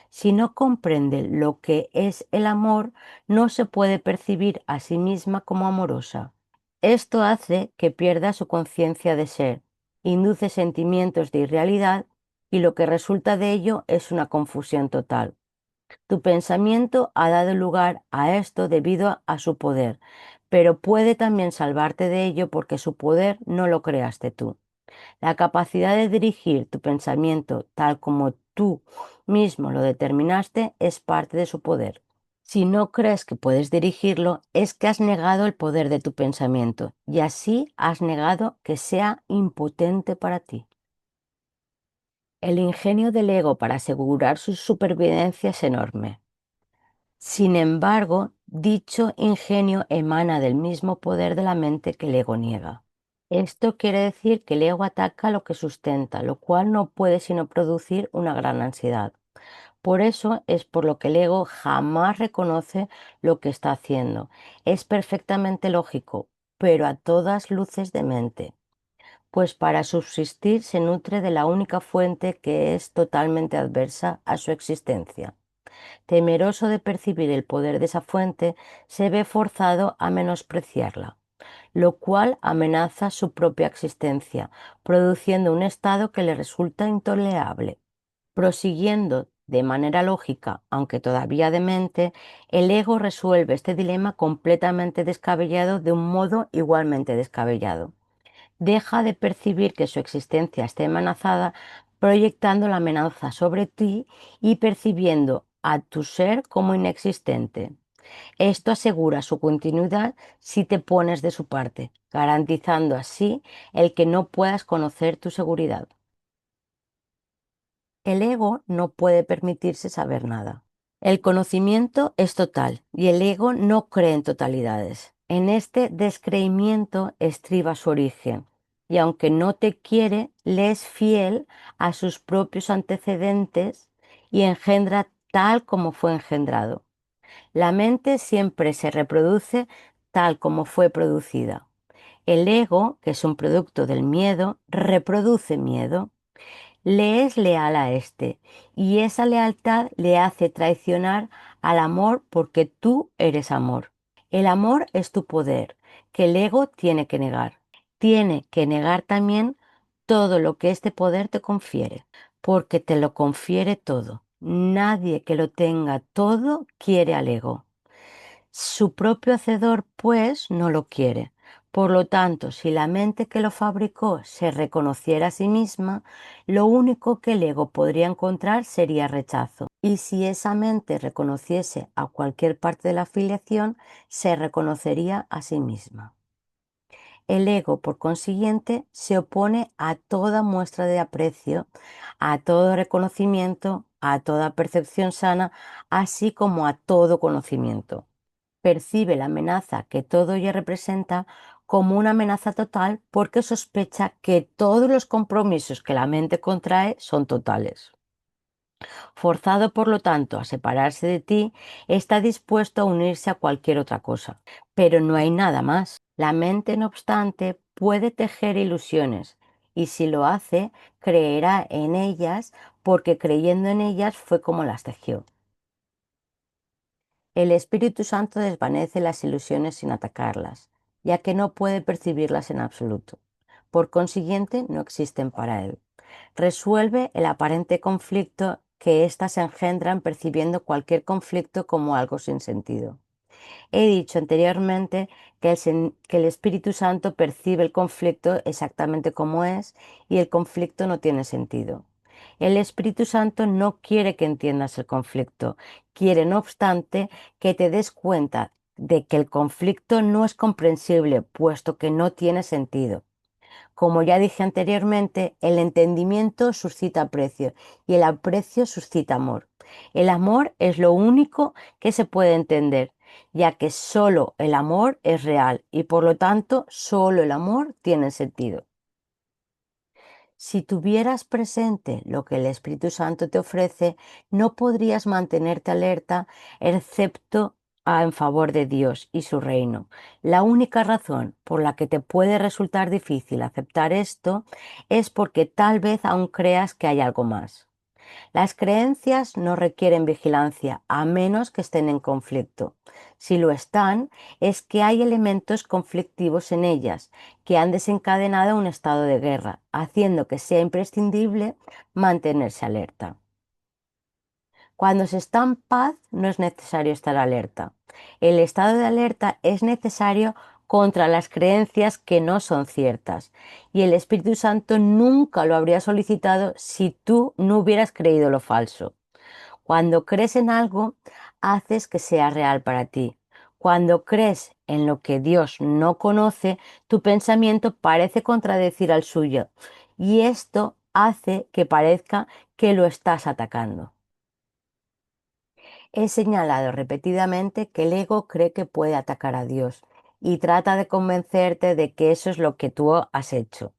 Si no comprende lo que es el amor, no se puede percibir a sí misma como amorosa. Esto hace que pierda su conciencia de ser, induce sentimientos de irrealidad y lo que resulta de ello es una confusión total. Tu pensamiento ha dado lugar a esto debido a su poder, pero puede también salvarte de ello porque su poder no lo creaste tú. La capacidad de dirigir tu pensamiento tal como tú mismo lo determinaste es parte de su poder. Si no crees que puedes dirigirlo, es que has negado el poder de tu pensamiento y así has negado que sea impotente para ti. El ingenio del ego para asegurar su supervivencia es enorme. Sin embargo, dicho ingenio emana del mismo poder de la mente que el ego niega. Esto quiere decir que el ego ataca lo que sustenta, lo cual no puede sino producir una gran ansiedad. Por eso es por lo que el ego jamás reconoce lo que está haciendo. Es perfectamente lógico, pero a todas luces demente, pues para subsistir se nutre de la única fuente que es totalmente adversa a su existencia. Temeroso de percibir el poder de esa fuente, se ve forzado a menospreciarla, lo cual amenaza su propia existencia, produciendo un estado que le resulta intolerable. Prosiguiendo de manera lógica, aunque todavía demente, el ego resuelve este dilema completamente descabellado de un modo igualmente descabellado. Deja de percibir que su existencia esté amenazada, proyectando la amenaza sobre ti y percibiendo a tu ser como inexistente. Esto asegura su continuidad si te pones de su parte, garantizando así el que no puedas conocer tu seguridad. El ego no puede permitirse saber nada. El conocimiento es total y el ego no cree en totalidades. En este descreimiento estriba su origen y aunque no te quiere, le es fiel a sus propios antecedentes y engendra tal como fue engendrado. La mente siempre se reproduce tal como fue producida. El ego, que es un producto del miedo, reproduce miedo. Le es leal a éste y esa lealtad le hace traicionar al amor porque tú eres amor. El amor es tu poder, que el ego tiene que negar. Tiene que negar también todo lo que este poder te confiere, porque te lo confiere todo. Nadie que lo tenga todo quiere al ego. Su propio hacedor, pues, no lo quiere. Por lo tanto, si la mente que lo fabricó se reconociera a sí misma, lo único que el ego podría encontrar sería rechazo. Y si esa mente reconociese a cualquier parte de la filiación, se reconocería a sí misma. El ego, por consiguiente, se opone a toda muestra de aprecio, a todo reconocimiento, a toda percepción sana, así como a todo conocimiento. Percibe la amenaza que todo ello representa como una amenaza total porque sospecha que todos los compromisos que la mente contrae son totales. Forzado, por lo tanto, a separarse de ti, está dispuesto a unirse a cualquier otra cosa. Pero no hay nada más. La mente, no obstante, puede tejer ilusiones y si lo hace, creerá en ellas porque creyendo en ellas fue como las tejió. El Espíritu Santo desvanece las ilusiones sin atacarlas, ya que no puede percibirlas en absoluto. Por consiguiente, no existen para él. Resuelve el aparente conflicto que éstas engendran percibiendo cualquier conflicto como algo sin sentido. He dicho anteriormente que el Espíritu Santo percibe el conflicto exactamente como es y el conflicto no tiene sentido. El Espíritu Santo no quiere que entiendas el conflicto, quiere, no obstante, que te des cuenta de que el conflicto no es comprensible, puesto que no tiene sentido. Como ya dije anteriormente, el entendimiento suscita aprecio y el aprecio suscita amor. El amor es lo único que se puede entender, ya que solo el amor es real y por lo tanto solo el amor tiene sentido. Si tuvieras presente lo que el Espíritu Santo te ofrece, no podrías mantenerte alerta excepto en favor de Dios y su reino. La única razón por la que te puede resultar difícil aceptar esto es porque tal vez aún creas que hay algo más. Las creencias no requieren vigilancia a menos que estén en conflicto. Si lo están, es que hay elementos conflictivos en ellas que han desencadenado un estado de guerra, haciendo que sea imprescindible mantenerse alerta. Cuando se está en paz, no es necesario estar alerta. El estado de alerta es necesario contra las creencias que no son ciertas, y el Espíritu Santo nunca lo habría solicitado si tú no hubieras creído lo falso. Cuando crees en algo, haces que sea real para ti. Cuando crees en lo que Dios no conoce, tu pensamiento parece contradecir al suyo, y esto hace que parezca que lo estás atacando. He señalado repetidamente que el ego cree que puede atacar a Dios y trata de convencerte de que eso es lo que tú has hecho.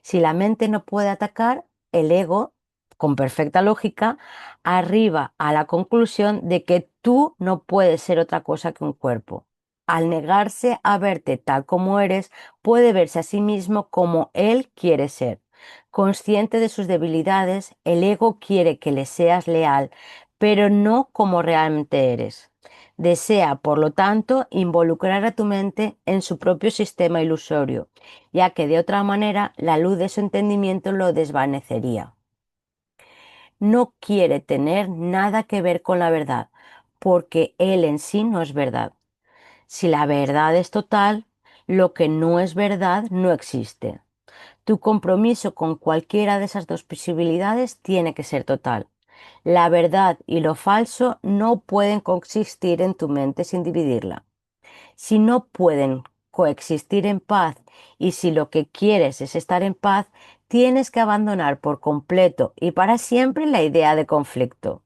Si la mente no puede atacar, el ego, con perfecta lógica, arriba a la conclusión de que tú no puedes ser otra cosa que un cuerpo. Al negarse a verte tal como eres, puede verse a sí mismo como él quiere ser. Consciente de sus debilidades, el ego quiere que le seas leal, pero no como realmente eres. Desea, por lo tanto, involucrar a tu mente en su propio sistema ilusorio, ya que de otra manera la luz de su entendimiento lo desvanecería. No quiere tener nada que ver con la verdad, porque él en sí no es verdad. Si la verdad es total, lo que no es verdad no existe. Tu compromiso con cualquiera de esas dos posibilidades tiene que ser total. La verdad y lo falso no pueden coexistir en tu mente sin dividirla. Si no pueden coexistir en paz y si lo que quieres es estar en paz, tienes que abandonar por completo y para siempre la idea de conflicto.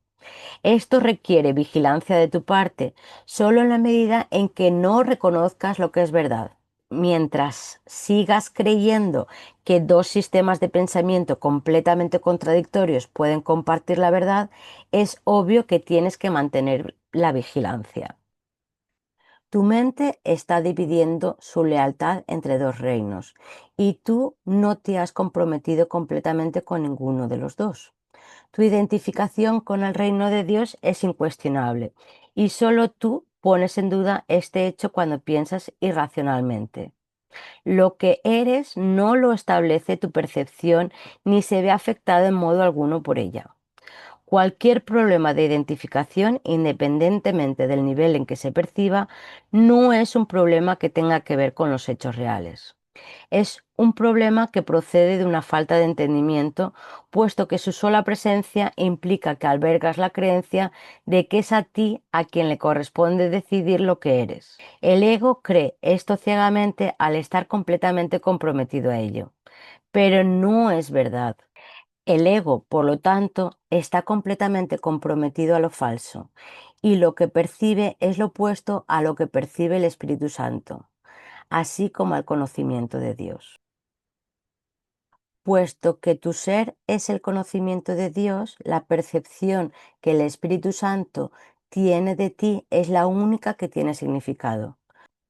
Esto requiere vigilancia de tu parte, solo en la medida en que no reconozcas lo que es verdad. Mientras sigas creyendo que dos sistemas de pensamiento completamente contradictorios pueden compartir la verdad, es obvio que tienes que mantener la vigilancia. Tu mente está dividiendo su lealtad entre dos reinos y tú no te has comprometido completamente con ninguno de los dos. Tu identificación con el reino de Dios es incuestionable y solo tú pones en duda este hecho cuando piensas irracionalmente. Lo que eres no lo establece tu percepción ni se ve afectado en modo alguno por ella. Cualquier problema de identificación, independientemente del nivel en que se perciba, no es un problema que tenga que ver con los hechos reales. Es un problema que procede de una falta de entendimiento, puesto que su sola presencia implica que albergas la creencia de que es a ti a quien le corresponde decidir lo que eres. El ego cree esto ciegamente al estar completamente comprometido a ello, pero no es verdad. El ego, por lo tanto, está completamente comprometido a lo falso, y lo que percibe es lo opuesto a lo que percibe el Espíritu Santo, así como al conocimiento de Dios. Puesto que tu ser es el conocimiento de Dios, la percepción que el Espíritu Santo tiene de ti es la única que tiene significado.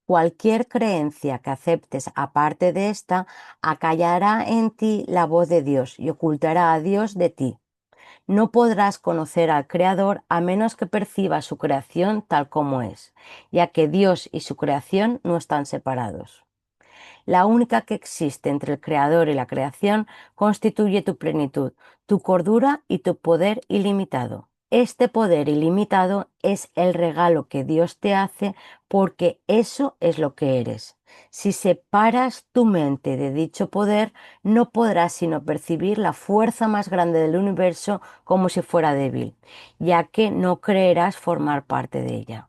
Cualquier creencia que aceptes aparte de esta acallará en ti la voz de Dios y ocultará a Dios de ti. No podrás conocer al Creador a menos que percibas su creación tal como es, ya que Dios y su creación no están separados. La única que existe entre el Creador y la creación constituye tu plenitud, tu cordura y tu poder ilimitado. Este poder ilimitado es el regalo que Dios te hace porque eso es lo que eres. Si separas tu mente de dicho poder, no podrás sino percibir la fuerza más grande del universo como si fuera débil, ya que no creerás formar parte de ella.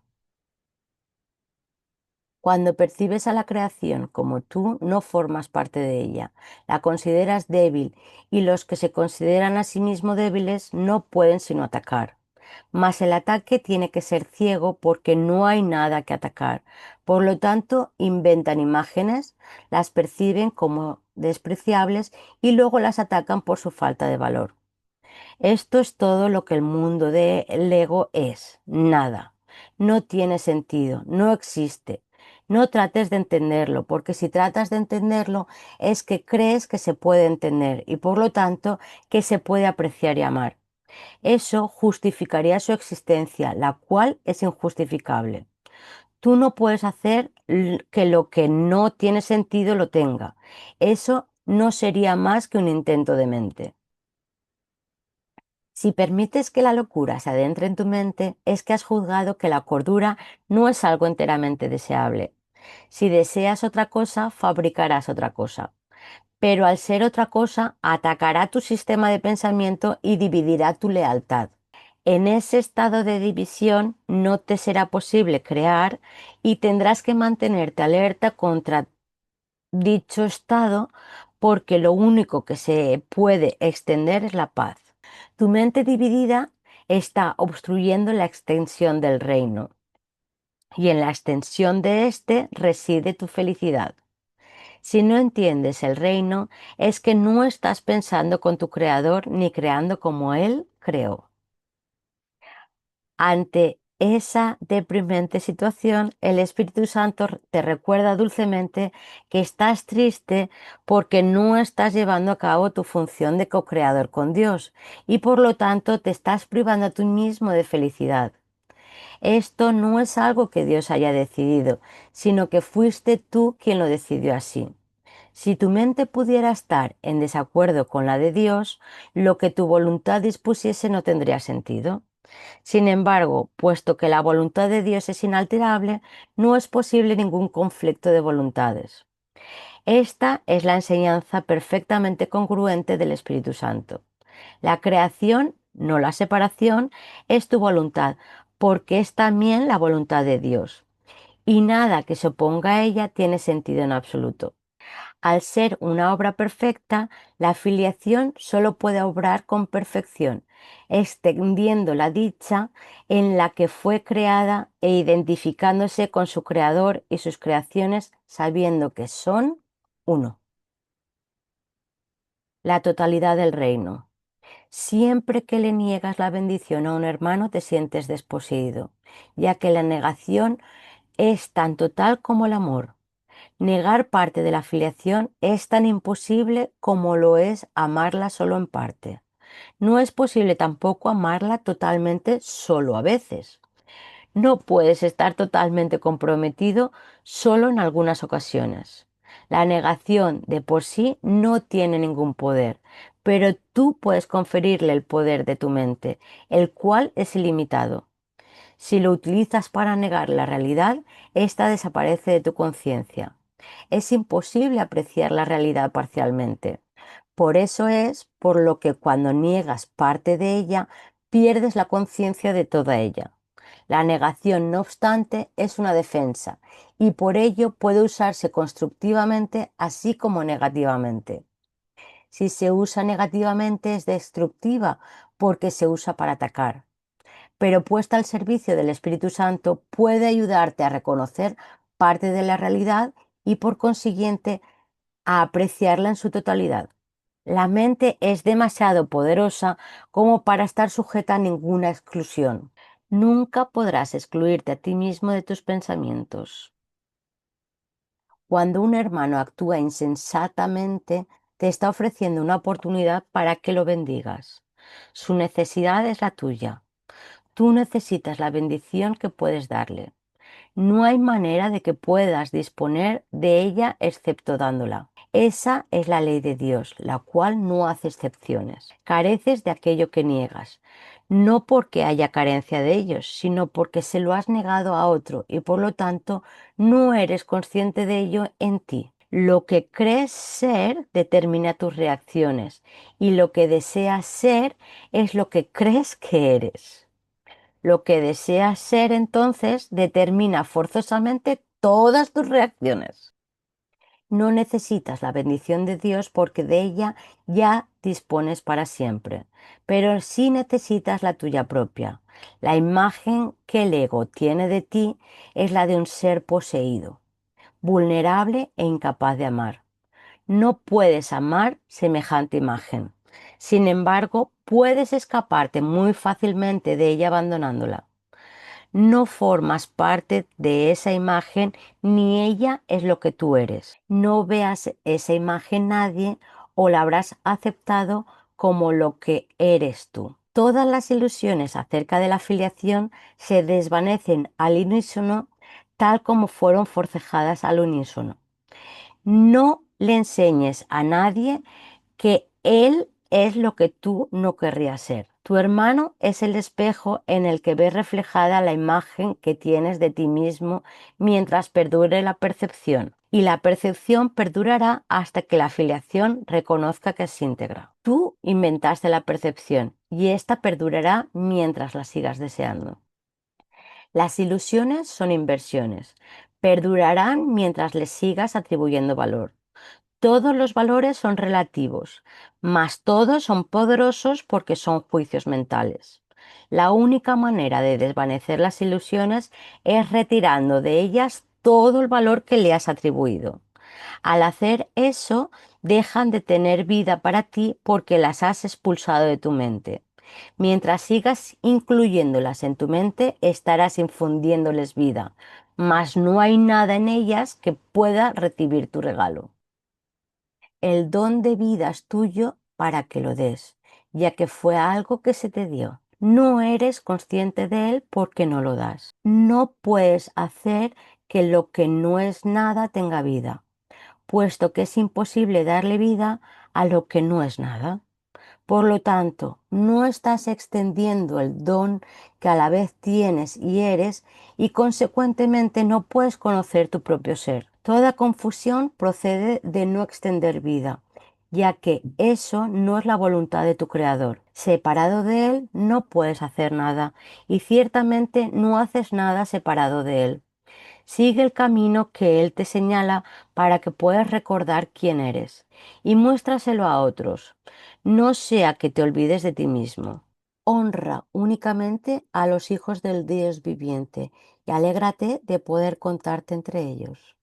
Cuando percibes a la creación como tú no formas parte de ella, la consideras débil y los que se consideran a sí mismos débiles no pueden sino atacar. Mas el ataque tiene que ser ciego porque no hay nada que atacar. Por lo tanto, inventan imágenes, las perciben como despreciables y luego las atacan por su falta de valor. Esto es todo lo que el mundo del ego es, nada. No tiene sentido, no existe. No trates de entenderlo, porque si tratas de entenderlo es que crees que se puede entender y por lo tanto que se puede apreciar y amar. Eso justificaría su existencia, la cual es injustificable. Tú no puedes hacer que lo que no tiene sentido lo tenga. Eso no sería más que un intento de mente. Si permites que la locura se adentre en tu mente, es que has juzgado que la cordura no es algo enteramente deseable. Si deseas otra cosa, fabricarás otra cosa. Pero al ser otra cosa, atacará tu sistema de pensamiento y dividirá tu lealtad. En ese estado de división no te será posible crear y tendrás que mantenerte alerta contra dicho estado porque lo único que se puede extender es la paz. Tu mente dividida está obstruyendo la extensión del reino y en la extensión de éste reside tu felicidad. Si no entiendes el reino, es que no estás pensando con tu creador ni creando como él creó. Ante esa deprimente situación, el Espíritu Santo te recuerda dulcemente que estás triste porque no estás llevando a cabo tu función de co-creador con Dios y por lo tanto te estás privando a ti mismo de felicidad. Esto no es algo que Dios haya decidido, sino que fuiste tú quien lo decidió así. Si tu mente pudiera estar en desacuerdo con la de Dios, lo que tu voluntad dispusiese no tendría sentido. Sin embargo, puesto que la voluntad de Dios es inalterable, no es posible ningún conflicto de voluntades. Esta es la enseñanza perfectamente congruente del Espíritu Santo. La creación, no la separación, es tu voluntad, porque es también la voluntad de Dios. Y nada que se oponga a ella tiene sentido en absoluto. Al ser una obra perfecta, la filiación solo puede obrar con perfección, extendiendo la dicha en la que fue creada e identificándose con su creador y sus creaciones, sabiendo que son uno. La totalidad del reino. Siempre que le niegas la bendición a un hermano te sientes desposeído, ya que la negación es tan total como el amor. Negar parte de la filiación es tan imposible como lo es amarla solo en parte. No es posible tampoco amarla totalmente solo a veces. No puedes estar totalmente comprometido solo en algunas ocasiones. La negación de por sí no tiene ningún poder, pero tú puedes conferirle el poder de tu mente, el cual es ilimitado. Si lo utilizas para negar la realidad, ésta desaparece de tu conciencia. Es imposible apreciar la realidad parcialmente. Por eso es por lo que cuando niegas parte de ella, pierdes la conciencia de toda ella. La negación, no obstante, es una defensa y por ello puede usarse constructivamente así como negativamente. Si se usa negativamente es destructiva porque se usa para atacar, pero puesta al servicio del Espíritu Santo puede ayudarte a reconocer parte de la realidad y por consiguiente a apreciarla en su totalidad. La mente es demasiado poderosa como para estar sujeta a ninguna exclusión. Nunca podrás excluirte a ti mismo de tus pensamientos. Cuando un hermano actúa insensatamente, te está ofreciendo una oportunidad para que lo bendigas. Su necesidad es la tuya. Tú necesitas la bendición que puedes darle. No hay manera de que puedas disponer de ella excepto dándola. Esa es la ley de Dios, la cual no hace excepciones. Careces de aquello que niegas, no porque haya carencia de ellos, sino porque se lo has negado a otro y por lo tanto no eres consciente de ello en ti. Lo que crees ser determina tus reacciones y lo que deseas ser es lo que crees que eres. Lo que deseas ser entonces determina forzosamente todas tus reacciones. No necesitas la bendición de Dios porque de ella ya dispones para siempre, pero sí necesitas la tuya propia. La imagen que el ego tiene de ti es la de un ser poseído, vulnerable e incapaz de amar. No puedes amar semejante imagen. Sin embargo, puedes escaparte muy fácilmente de ella abandonándola. No formas parte de esa imagen ni ella es lo que tú eres. No veas esa imagen nadie o la habrás aceptado como lo que eres tú. Todas las ilusiones acerca de la filiación se desvanecen al unísono tal como fueron forcejadas al unísono. No le enseñes a nadie que él es lo que tú no querrías ser. Tu hermano es el espejo en el que ves reflejada la imagen que tienes de ti mismo mientras perdure la percepción. Y la percepción perdurará hasta que la filiación reconozca que es íntegra. Tú inventaste la percepción y ésta perdurará mientras la sigas deseando. Las ilusiones son inversiones. Perdurarán mientras les sigas atribuyendo valor. Todos los valores son relativos, mas todos son poderosos porque son juicios mentales. La única manera de desvanecer las ilusiones es retirando de ellas todo el valor que le has atribuido. Al hacer eso, dejan de tener vida para ti porque las has expulsado de tu mente. Mientras sigas incluyéndolas en tu mente, estarás infundiéndoles vida, mas no hay nada en ellas que pueda recibir tu regalo. El don de vida es tuyo para que lo des, ya que fue algo que se te dio. No eres consciente de él porque no lo das. No puedes hacer que lo que no es nada tenga vida, puesto que es imposible darle vida a lo que no es nada. Por lo tanto, no estás extendiendo el don que a la vez tienes y eres y consecuentemente no puedes conocer tu propio ser. Toda confusión procede de no extender vida, ya que eso no es la voluntad de tu Creador. Separado de Él no puedes hacer nada y ciertamente no haces nada separado de Él. Sigue el camino que Él te señala para que puedas recordar quién eres y muéstraselo a otros. No sea que te olvides de ti mismo. Honra únicamente a los hijos del Dios viviente y alégrate de poder contarte entre ellos.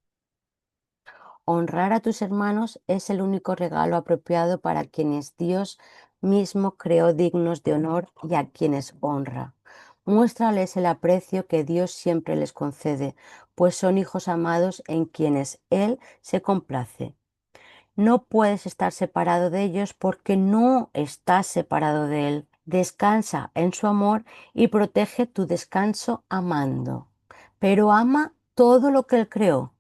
Honrar a tus hermanos es el único regalo apropiado para quienes Dios mismo creó dignos de honor y a quienes honra. Muéstrales el aprecio que Dios siempre les concede, pues son hijos amados en quienes Él se complace. No puedes estar separado de ellos porque no estás separado de Él. Descansa en su amor y protege tu descanso amando. Pero ama todo lo que Él creó,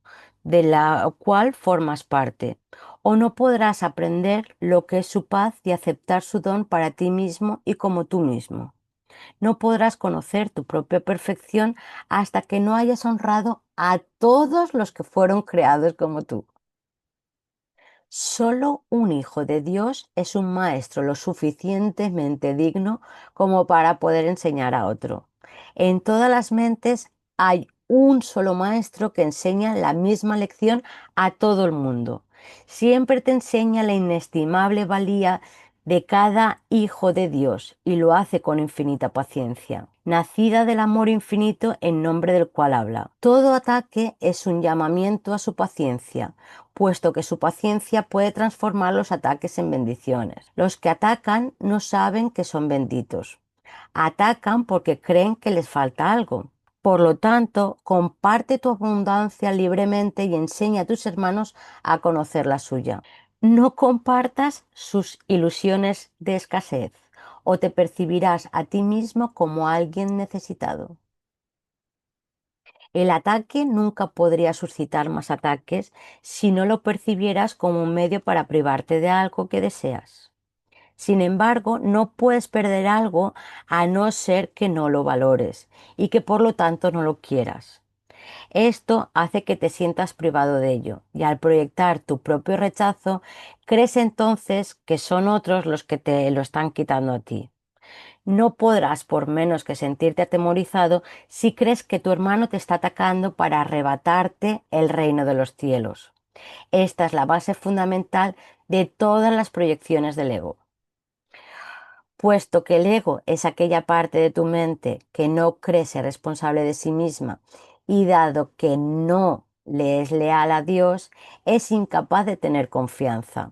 de la cual formas parte. O no podrás aprender lo que es su paz y aceptar su don para ti mismo y como tú mismo. No podrás conocer tu propia perfección hasta que no hayas honrado a todos los que fueron creados como tú. Solo un hijo de Dios es un maestro lo suficientemente digno como para poder enseñar a otro. En todas las mentes hay un solo maestro que enseña la misma lección a todo el mundo. Siempre te enseña la inestimable valía de cada hijo de Dios y lo hace con infinita paciencia, nacida del amor infinito en nombre del cual habla. Todo ataque es un llamamiento a su paciencia, puesto que su paciencia puede transformar los ataques en bendiciones. Los que atacan no saben que son benditos. Atacan porque creen que les falta algo. Por lo tanto, comparte tu abundancia libremente y enseña a tus hermanos a conocer la suya. No compartas sus ilusiones de escasez o te percibirás a ti mismo como alguien necesitado. El ataque nunca podría suscitar más ataques si no lo percibieras como un medio para privarte de algo que deseas. Sin embargo, no puedes perder algo a no ser que no lo valores y que por lo tanto no lo quieras. Esto hace que te sientas privado de ello y al proyectar tu propio rechazo, crees entonces que son otros los que te lo están quitando a ti. No podrás por menos que sentirte atemorizado si crees que tu hermano te está atacando para arrebatarte el reino de los cielos. Esta es la base fundamental de todas las proyecciones del ego. Puesto que el ego es aquella parte de tu mente que no cree ser responsable de sí misma y dado que no le es leal a Dios, es incapaz de tener confianza.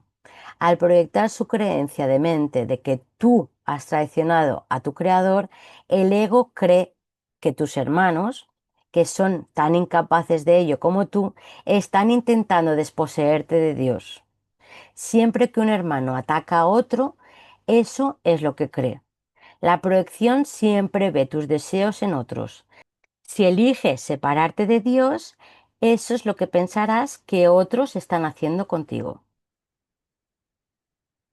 Al proyectar su creencia de mente de que tú has traicionado a tu creador, el ego cree que tus hermanos, que son tan incapaces de ello como tú, están intentando desposeerte de Dios. Siempre que un hermano ataca a otro, eso es lo que cree. La proyección siempre ve tus deseos en otros. Si eliges separarte de Dios, eso es lo que pensarás que otros están haciendo contigo.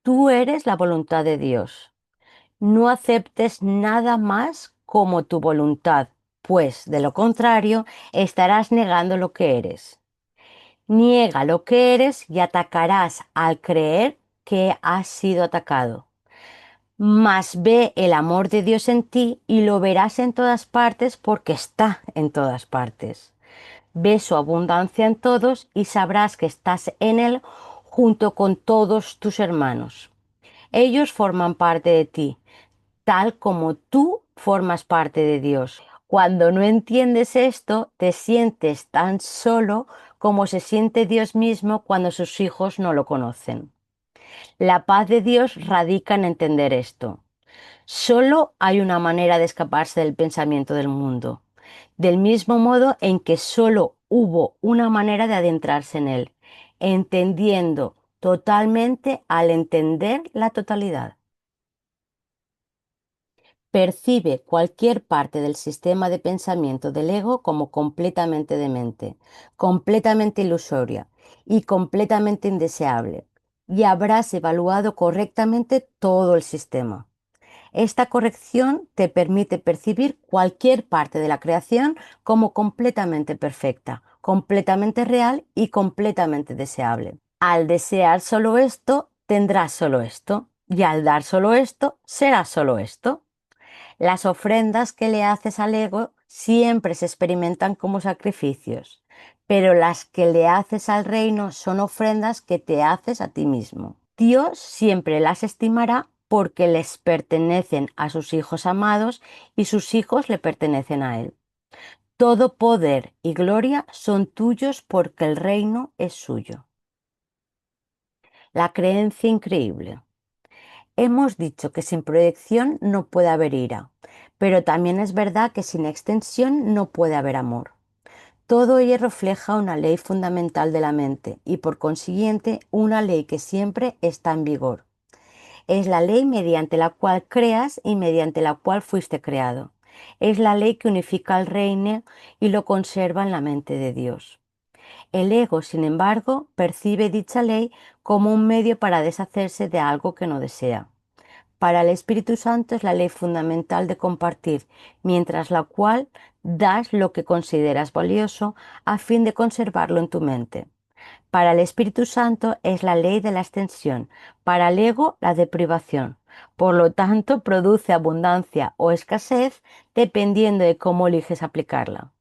Tú eres la voluntad de Dios. No aceptes nada más como tu voluntad, pues de lo contrario estarás negando lo que eres. Niega lo que eres y atacarás al creer que has sido atacado. Mas ve el amor de Dios en ti y lo verás en todas partes porque está en todas partes. Ve su abundancia en todos y sabrás que estás en Él junto con todos tus hermanos. Ellos forman parte de ti, tal como tú formas parte de Dios. Cuando no entiendes esto, te sientes tan solo como se siente Dios mismo cuando sus hijos no lo conocen. La paz de Dios radica en entender esto. Solo hay una manera de escaparse del pensamiento del mundo, del mismo modo en que solo hubo una manera de adentrarse en él, entendiendo totalmente al entender la totalidad. Percibe cualquier parte del sistema de pensamiento del ego como completamente demente, completamente ilusoria y completamente indeseable, y habrás evaluado correctamente todo el sistema. Esta corrección te permite percibir cualquier parte de la creación como completamente perfecta, completamente real y completamente deseable. Al desear solo esto, tendrás solo esto, y al dar solo esto, será solo esto. Las ofrendas que le haces al ego siempre se experimentan como sacrificios, pero las que le haces al reino son ofrendas que te haces a ti mismo. Dios siempre las estimará porque les pertenecen a sus hijos amados y sus hijos le pertenecen a Él. Todo poder y gloria son tuyos porque el reino es suyo. La creencia increíble. Hemos dicho que sin proyección no puede haber ira, pero también es verdad que sin extensión no puede haber amor. Todo ello refleja una ley fundamental de la mente y por consiguiente una ley que siempre está en vigor. Es la ley mediante la cual creas y mediante la cual fuiste creado. Es la ley que unifica el reino y lo conserva en la mente de Dios. El ego, sin embargo, percibe dicha ley como un medio para deshacerse de algo que no desea. Para el Espíritu Santo es la ley fundamental de compartir, mientras la cual das lo que consideras valioso a fin de conservarlo en tu mente. Para el Espíritu Santo es la ley de la extensión, para el ego la de privación. Por lo tanto, produce abundancia o escasez dependiendo de cómo eliges aplicarla.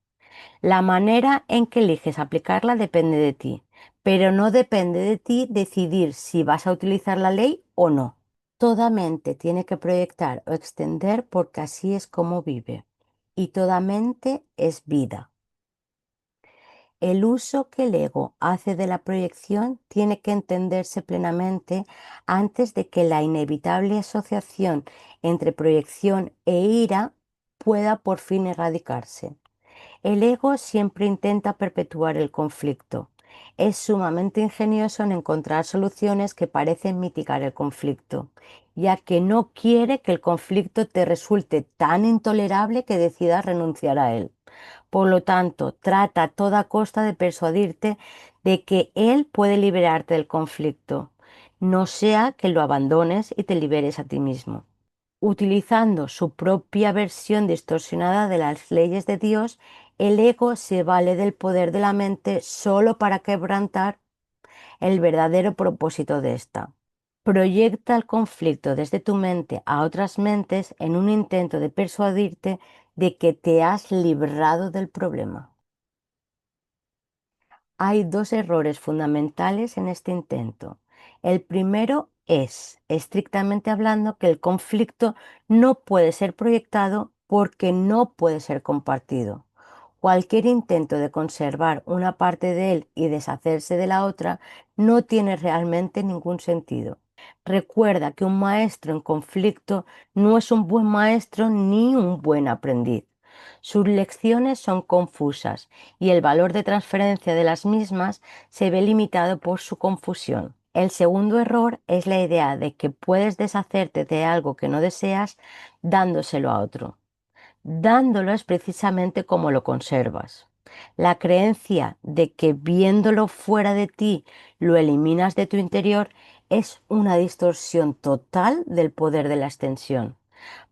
La manera en que eliges aplicarla depende de ti, pero no depende de ti decidir si vas a utilizar la ley o no. Toda mente tiene que proyectar o extender porque así es como vive. Y toda mente es vida. El uso que el ego hace de la proyección tiene que entenderse plenamente antes de que la inevitable asociación entre proyección e ira pueda por fin erradicarse. El ego siempre intenta perpetuar el conflicto. Es sumamente ingenioso en encontrar soluciones que parecen mitigar el conflicto, ya que no quiere que el conflicto te resulte tan intolerable que decidas renunciar a él. Por lo tanto, trata a toda costa de persuadirte de que él puede liberarte del conflicto, no sea que lo abandones y te liberes a ti mismo. Utilizando su propia versión distorsionada de las leyes de Dios, el ego se vale del poder de la mente solo para quebrantar el verdadero propósito de ésta. Proyecta el conflicto desde tu mente a otras mentes en un intento de persuadirte de que te has librado del problema. Hay dos errores fundamentales en este intento. El primero es, estrictamente hablando, que el conflicto no puede ser proyectado porque no puede ser compartido. Cualquier intento de conservar una parte de él y deshacerse de la otra no tiene realmente ningún sentido. Recuerda que un maestro en conflicto no es un buen maestro ni un buen aprendiz. Sus lecciones son confusas y el valor de transferencia de las mismas se ve limitado por su confusión. El segundo error es la idea de que puedes deshacerte de algo que no deseas dándoselo a otro. Dándolo es precisamente como lo conservas. La creencia de que viéndolo fuera de ti lo eliminas de tu interior es una distorsión total del poder de la extensión.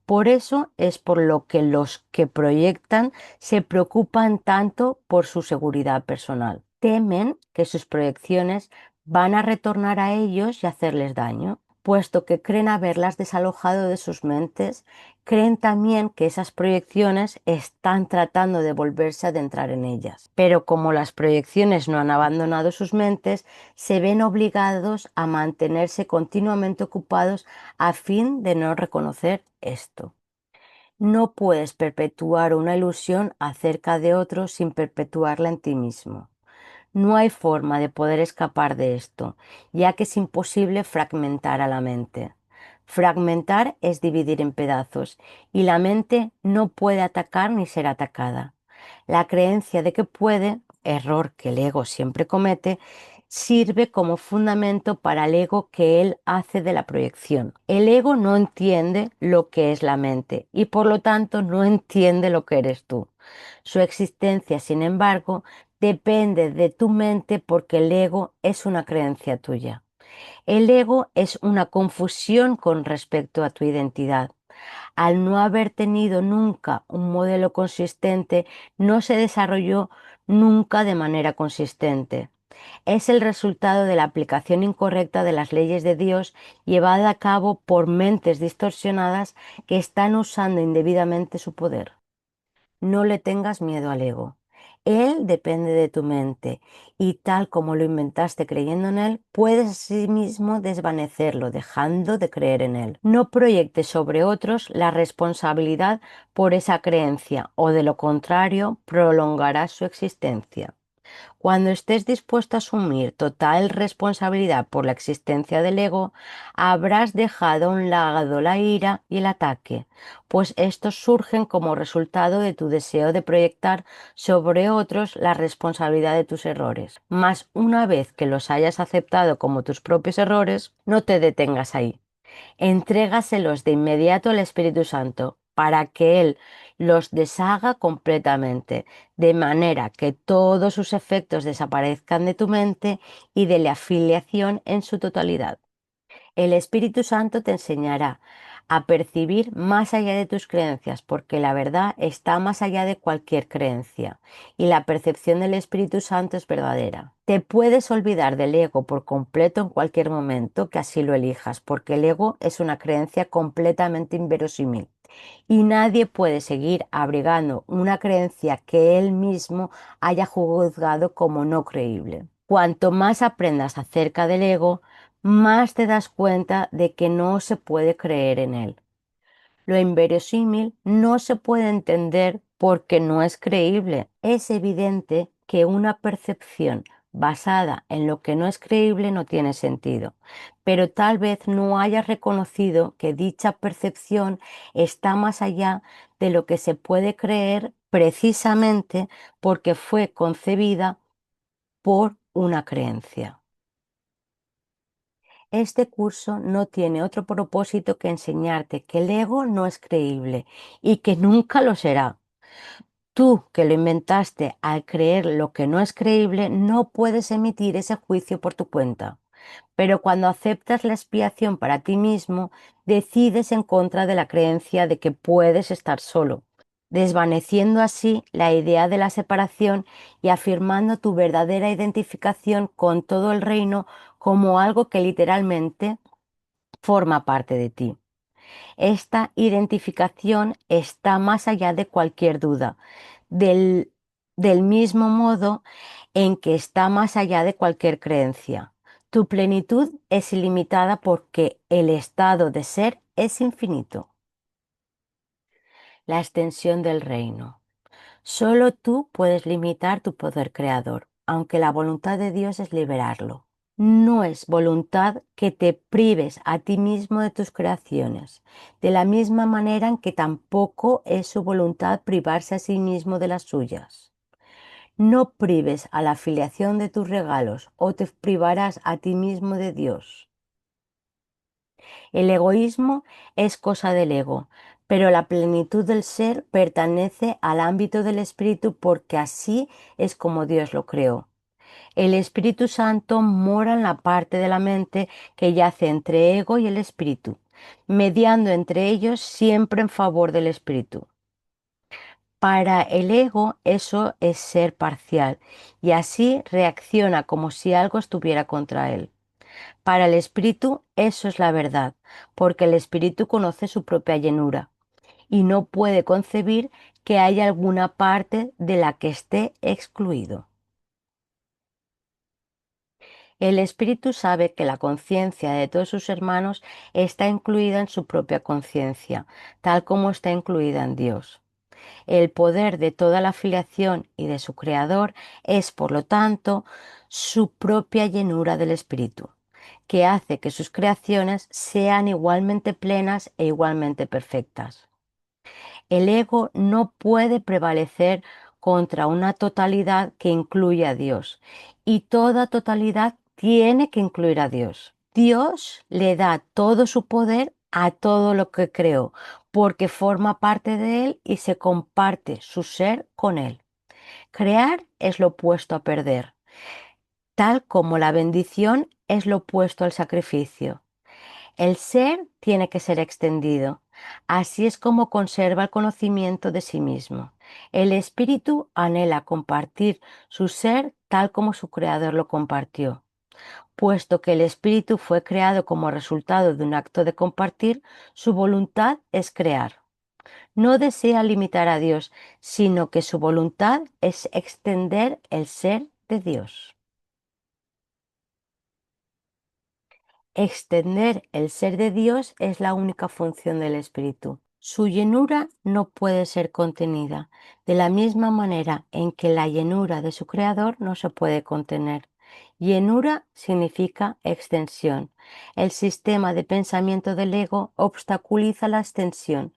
Por eso es por lo que los que proyectan se preocupan tanto por su seguridad personal. Temen que sus proyecciones van a retornar a ellos y hacerles daño. Puesto que creen haberlas desalojado de sus mentes, creen también que esas proyecciones están tratando de volverse a adentrar en ellas. Pero como las proyecciones no han abandonado sus mentes, se ven obligados a mantenerse continuamente ocupados a fin de no reconocer esto. No puedes perpetuar una ilusión acerca de otro sin perpetuarla en ti mismo. No hay forma de poder escapar de esto, ya que es imposible fragmentar a la mente. Fragmentar es dividir en pedazos, y la mente no puede atacar ni ser atacada. La creencia de que puede, error que el ego siempre comete, sirve como fundamento para el ego que él hace de la proyección. El ego no entiende lo que es la mente y por lo tanto no entiende lo que eres tú. Su existencia, sin embargo, depende de tu mente porque el ego es una creencia tuya. El ego es una confusión con respecto a tu identidad. Al no haber tenido nunca un modelo consistente, no se desarrolló nunca de manera consistente. Es el resultado de la aplicación incorrecta de las leyes de Dios llevada a cabo por mentes distorsionadas que están usando indebidamente su poder. No le tengas miedo al ego. Él depende de tu mente y tal como lo inventaste creyendo en él, puedes asimismo desvanecerlo dejando de creer en él. No proyectes sobre otros la responsabilidad por esa creencia o de lo contrario prolongarás su existencia. Cuando estés dispuesto a asumir total responsabilidad por la existencia del ego, habrás dejado a un lado la ira y el ataque, pues estos surgen como resultado de tu deseo de proyectar sobre otros la responsabilidad de tus errores. Mas una vez que los hayas aceptado como tus propios errores, no te detengas ahí. Entrégaselos de inmediato al Espíritu Santo para que Él los deshaga completamente, de manera que todos sus efectos desaparezcan de tu mente y de la afiliación en su totalidad. El Espíritu Santo te enseñará a percibir más allá de tus creencias, porque la verdad está más allá de cualquier creencia, y la percepción del Espíritu Santo es verdadera. Te puedes olvidar del ego por completo en cualquier momento que así lo elijas, porque el ego es una creencia completamente inverosímil. Y nadie puede seguir abrigando una creencia que él mismo haya juzgado como no creíble. Cuanto más aprendas acerca del ego, más te das cuenta de que no se puede creer en él. Lo inverosímil no se puede entender porque no es creíble. Es evidente que una percepción basada en lo que no es creíble no tiene sentido, pero tal vez no hayas reconocido que dicha percepción está más allá de lo que se puede creer precisamente porque fue concebida por una creencia. Este curso no tiene otro propósito que enseñarte que el ego no es creíble y que nunca lo será. Tú, que lo inventaste al creer lo que no es creíble, no puedes emitir ese juicio por tu cuenta. Pero cuando aceptas la expiación para ti mismo, decides en contra de la creencia de que puedes estar solo, desvaneciendo así la idea de la separación y afirmando tu verdadera identificación con todo el reino como algo que literalmente forma parte de ti. Esta identificación está más allá de cualquier duda, del, del mismo modo en que está más allá de cualquier creencia. Tu plenitud es ilimitada porque el estado de ser es infinito. La extensión del reino. Solo tú puedes limitar tu poder creador, aunque la voluntad de Dios es liberarlo. No es voluntad que te prives a ti mismo de tus creaciones, de la misma manera en que tampoco es su voluntad privarse a sí mismo de las suyas. No prives a la filiación de tus regalos o te privarás a ti mismo de Dios. El egoísmo es cosa del ego, pero la plenitud del ser pertenece al ámbito del espíritu porque así es como Dios lo creó. El Espíritu Santo mora en la parte de la mente que yace entre ego y el espíritu, mediando entre ellos siempre en favor del espíritu. Para el ego eso es ser parcial y así reacciona como si algo estuviera contra él. Para el espíritu eso es la verdad, porque el espíritu conoce su propia llenura y no puede concebir que haya alguna parte de la que esté excluido. El espíritu sabe que la conciencia de todos sus hermanos está incluida en su propia conciencia, tal como está incluida en Dios. El poder de toda la filiación y de su creador es, por lo tanto, su propia llenura del espíritu, que hace que sus creaciones sean igualmente plenas e igualmente perfectas. El ego no puede prevalecer contra una totalidad que incluye a Dios, y toda totalidad tiene que incluir a Dios. Dios le da todo su poder a todo lo que creó, porque forma parte de él y se comparte su ser con él. Crear es lo opuesto a perder, tal como la bendición es lo opuesto al sacrificio. El ser tiene que ser extendido. Así es como conserva el conocimiento de sí mismo. El espíritu anhela compartir su ser tal como su creador lo compartió. Puesto que el espíritu fue creado como resultado de un acto de compartir, su voluntad es crear. No desea limitar a Dios, sino que su voluntad es extender el ser de Dios. Extender el ser de Dios es la única función del Espíritu. Su llenura no puede ser contenida, de la misma manera en que la llenura de su Creador no se puede contener. Llenura significa extensión. El sistema de pensamiento del ego obstaculiza la extensión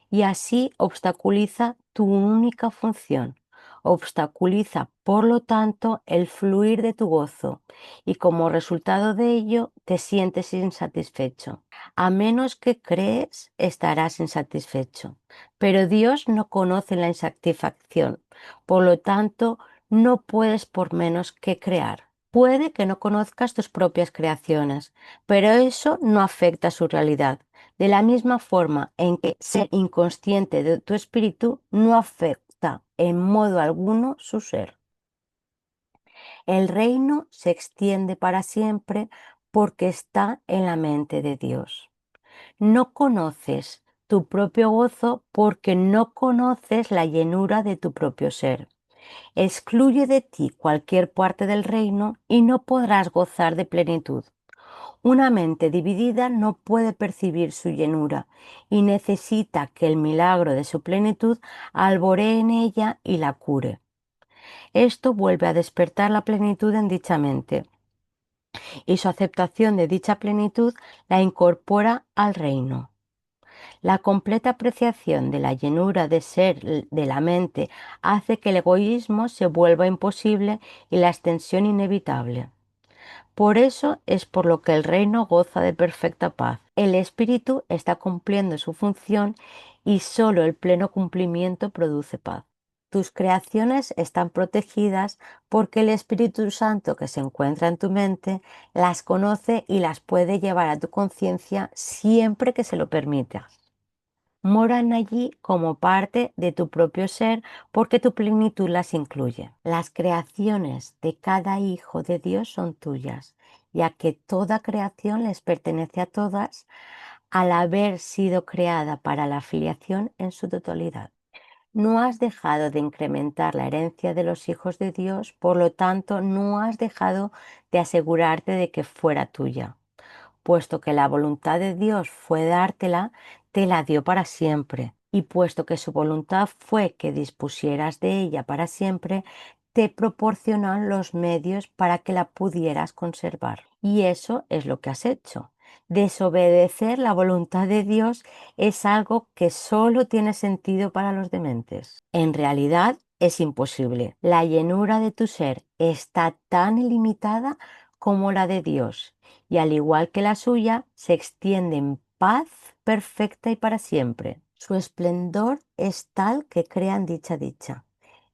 y así obstaculiza tu única función. Obstaculiza, por lo tanto, el fluir de tu gozo y como resultado de ello te sientes insatisfecho. A menos que crees, estarás insatisfecho. Pero Dios no conoce la insatisfacción, por lo tanto, no puedes por menos que crear. Puede que no conozcas tus propias creaciones, pero eso no afecta su realidad. De la misma forma en que ser inconsciente de tu espíritu no afecta en modo alguno su ser. El reino se extiende para siempre porque está en la mente de Dios. No conoces tu propio gozo porque no conoces la llenura de tu propio ser. Excluye de ti cualquier parte del reino y no podrás gozar de plenitud. Una mente dividida no puede percibir su llenura y necesita que el milagro de su plenitud alboree en ella y la cure. Esto vuelve a despertar la plenitud en dicha mente y su aceptación de dicha plenitud la incorpora al reino. La completa apreciación de la llenura de ser de la mente hace que el egoísmo se vuelva imposible y la extensión inevitable. Por eso es por lo que el reino goza de perfecta paz. El espíritu está cumpliendo su función y solo el pleno cumplimiento produce paz. Tus creaciones están protegidas porque el Espíritu Santo que se encuentra en tu mente las conoce y las puede llevar a tu conciencia siempre que se lo permita. moran allí como parte de tu propio ser porque tu plenitud las incluye. Las creaciones de cada hijo de Dios son tuyas, ya que toda creación les pertenece a todas al haber sido creada para la filiación en su totalidad. No has dejado de incrementar la herencia de los hijos de Dios, por lo tanto no has dejado de asegurarte de que fuera tuya. Puesto que la voluntad de Dios fue dártela, te la dio para siempre. Y puesto que su voluntad fue que dispusieras de ella para siempre, te proporcionó los medios para que la pudieras conservar. Y eso es lo que has hecho. Desobedecer la voluntad de Dios es algo que solo tiene sentido para los dementes. En realidad es imposible. La llenura de tu ser está tan ilimitada como la de Dios, y al igual que la suya, se extiende en paz perfecta y para siempre. Su esplendor es tal que crean dicha,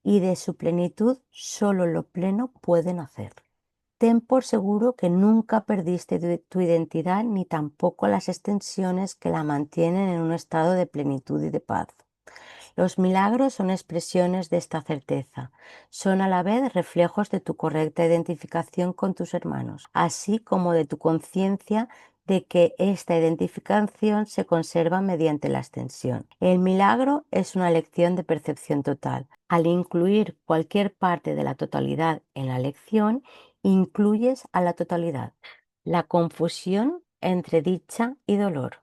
y de su plenitud solo lo pleno puede nacer. Ten por seguro que nunca perdiste tu identidad ni tampoco las extensiones que la mantienen en un estado de plenitud y de paz. Los milagros son expresiones de esta certeza. Son a la vez reflejos de tu correcta identificación con tus hermanos, así como de tu conciencia de que esta identificación se conserva mediante la extensión. El milagro es una lección de percepción total. Al incluir cualquier parte de la totalidad en la lección, incluyes a la totalidad. La confusión entre dicha y dolor.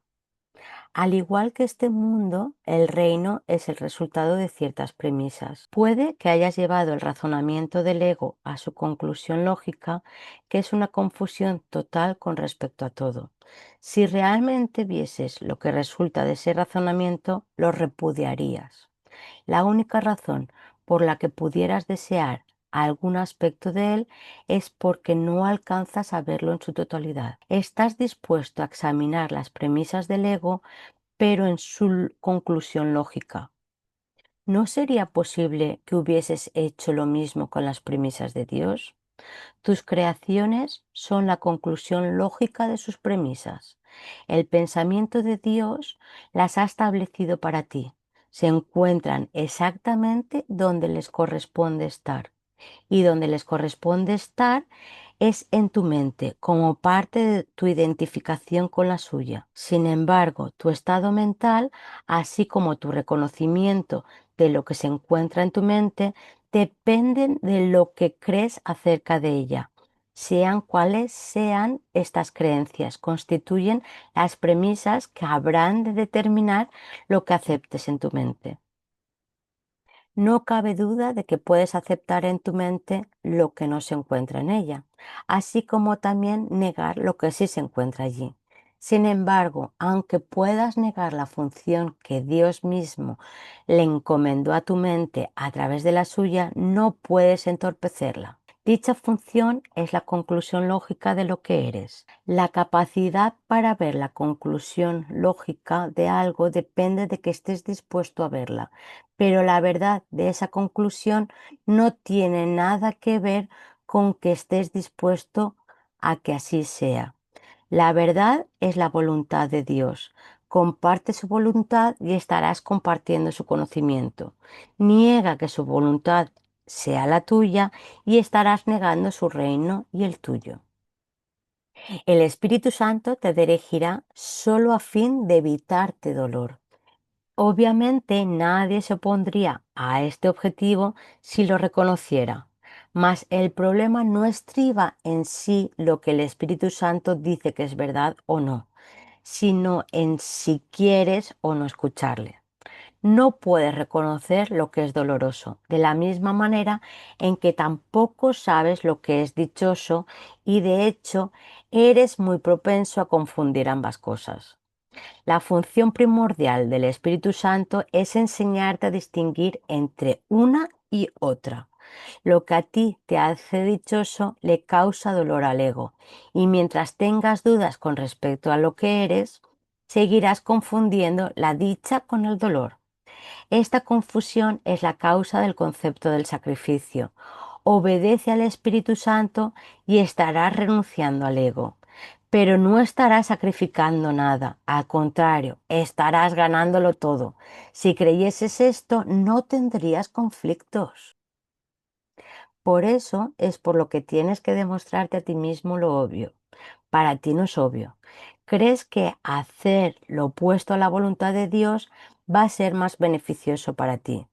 Al igual que este mundo, el reino es el resultado de ciertas premisas. Puede que hayas llevado el razonamiento del ego a su conclusión lógica, que es una confusión total con respecto a todo. Si realmente vieses lo que resulta de ese razonamiento, lo repudiarías. La única razón por la que pudieras desear algún aspecto de él es porque no alcanzas a verlo en su totalidad. Estás dispuesto a examinar las premisas del ego, pero en su conclusión lógica. ¿No sería posible que hubieses hecho lo mismo con las premisas de Dios? Tus creaciones son la conclusión lógica de sus premisas. El pensamiento de Dios las ha establecido para ti. Se encuentran exactamente donde les corresponde estar. Y donde les corresponde estar es en tu mente, como parte de tu identificación con la suya. Sin embargo, tu estado mental, así como tu reconocimiento de lo que se encuentra en tu mente, dependen de lo que crees acerca de ella. Sean cuales sean estas creencias, constituyen las premisas que habrán de determinar lo que aceptes en tu mente. No cabe duda de que puedes aceptar en tu mente lo que no se encuentra en ella, así como también negar lo que sí se encuentra allí. Sin embargo, aunque puedas negar la función que Dios mismo le encomendó a tu mente a través de la suya, no puedes entorpecerla. Dicha función es la conclusión lógica de lo que eres. La capacidad para ver la conclusión lógica de algo depende de que estés dispuesto a verla, pero la verdad de esa conclusión no tiene nada que ver con que estés dispuesto a que así sea. La verdad es la voluntad de Dios. Comparte su voluntad y estarás compartiendo su conocimiento. Niega que su voluntad sea la tuya y estarás negando su reino y el tuyo. El Espíritu Santo te dirigirá solo a fin de evitarte dolor. Obviamente nadie se opondría a este objetivo si lo reconociera, mas el problema no estriba en sí lo que el Espíritu Santo dice que es verdad o no, sino en si quieres o no escucharle. No puedes reconocer lo que es doloroso, de la misma manera en que tampoco sabes lo que es dichoso y de hecho eres muy propenso a confundir ambas cosas. La función primordial del Espíritu Santo es enseñarte a distinguir entre una y otra. Lo que a ti te hace dichoso le causa dolor al ego, y mientras tengas dudas con respecto a lo que eres, seguirás confundiendo la dicha con el dolor. Esta confusión es la causa del concepto del sacrificio. Obedece al Espíritu Santo y estarás renunciando al ego. pero no estarás sacrificando nada, al contrario, estarás ganándolo todo. Si creyeses esto, no tendrías conflictos. Por eso es por lo que tienes que demostrarte a ti mismo lo obvio. Para ti no es obvio. ¿Crees que hacer lo opuesto a la voluntad de Dios va a ser más beneficioso para ti?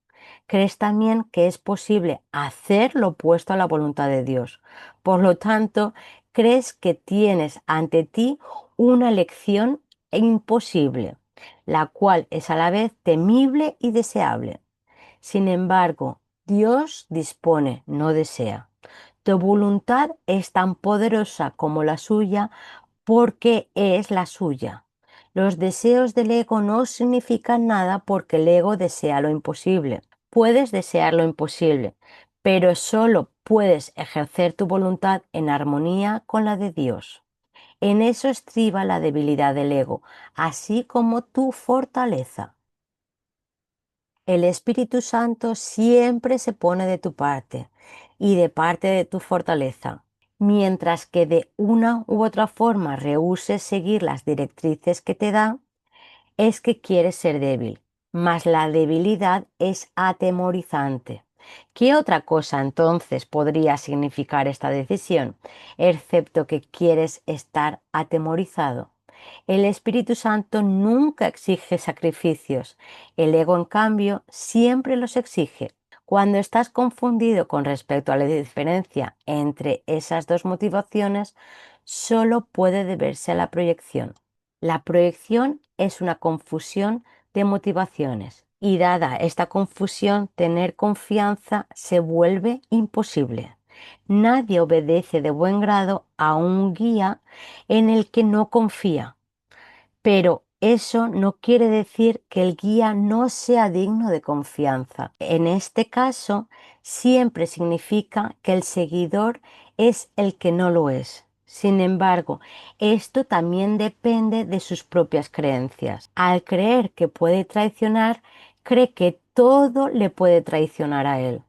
¿Crees también que es posible hacer lo opuesto a la voluntad de Dios? Por lo tanto, crees que tienes ante ti una elección imposible, la cual es a la vez temible y deseable. Sin embargo, Dios dispone, no desea. Tu voluntad es tan poderosa como la suya porque es la suya. Los deseos del ego no significan nada porque el ego desea lo imposible. Puedes desear lo imposible, pero solo puedes ejercer tu voluntad en armonía con la de Dios. En eso estriba la debilidad del ego, así como tu fortaleza. El Espíritu Santo siempre se pone de tu parte y de parte de tu fortaleza, mientras que de una u otra forma rehúses seguir las directrices que te da, es que quieres ser débil, mas la debilidad es atemorizante. ¿Qué otra cosa entonces podría significar esta decisión, excepto que quieres estar atemorizado? El Espíritu Santo nunca exige sacrificios, el ego en cambio siempre los exige. Cuando estás confundido con respecto a la diferencia entre esas dos motivaciones, solo puede deberse a la proyección. La proyección es una confusión de motivaciones y dada esta confusión, tener confianza se vuelve imposible. Nadie obedece de buen grado a un guía en el que no confía, pero eso no quiere decir que el guía no sea digno de confianza. En este caso, siempre significa que el seguidor es el que no lo es. Sin embargo, esto también depende de sus propias creencias. Al creer que puede traicionar, cree que todo le puede traicionar a él.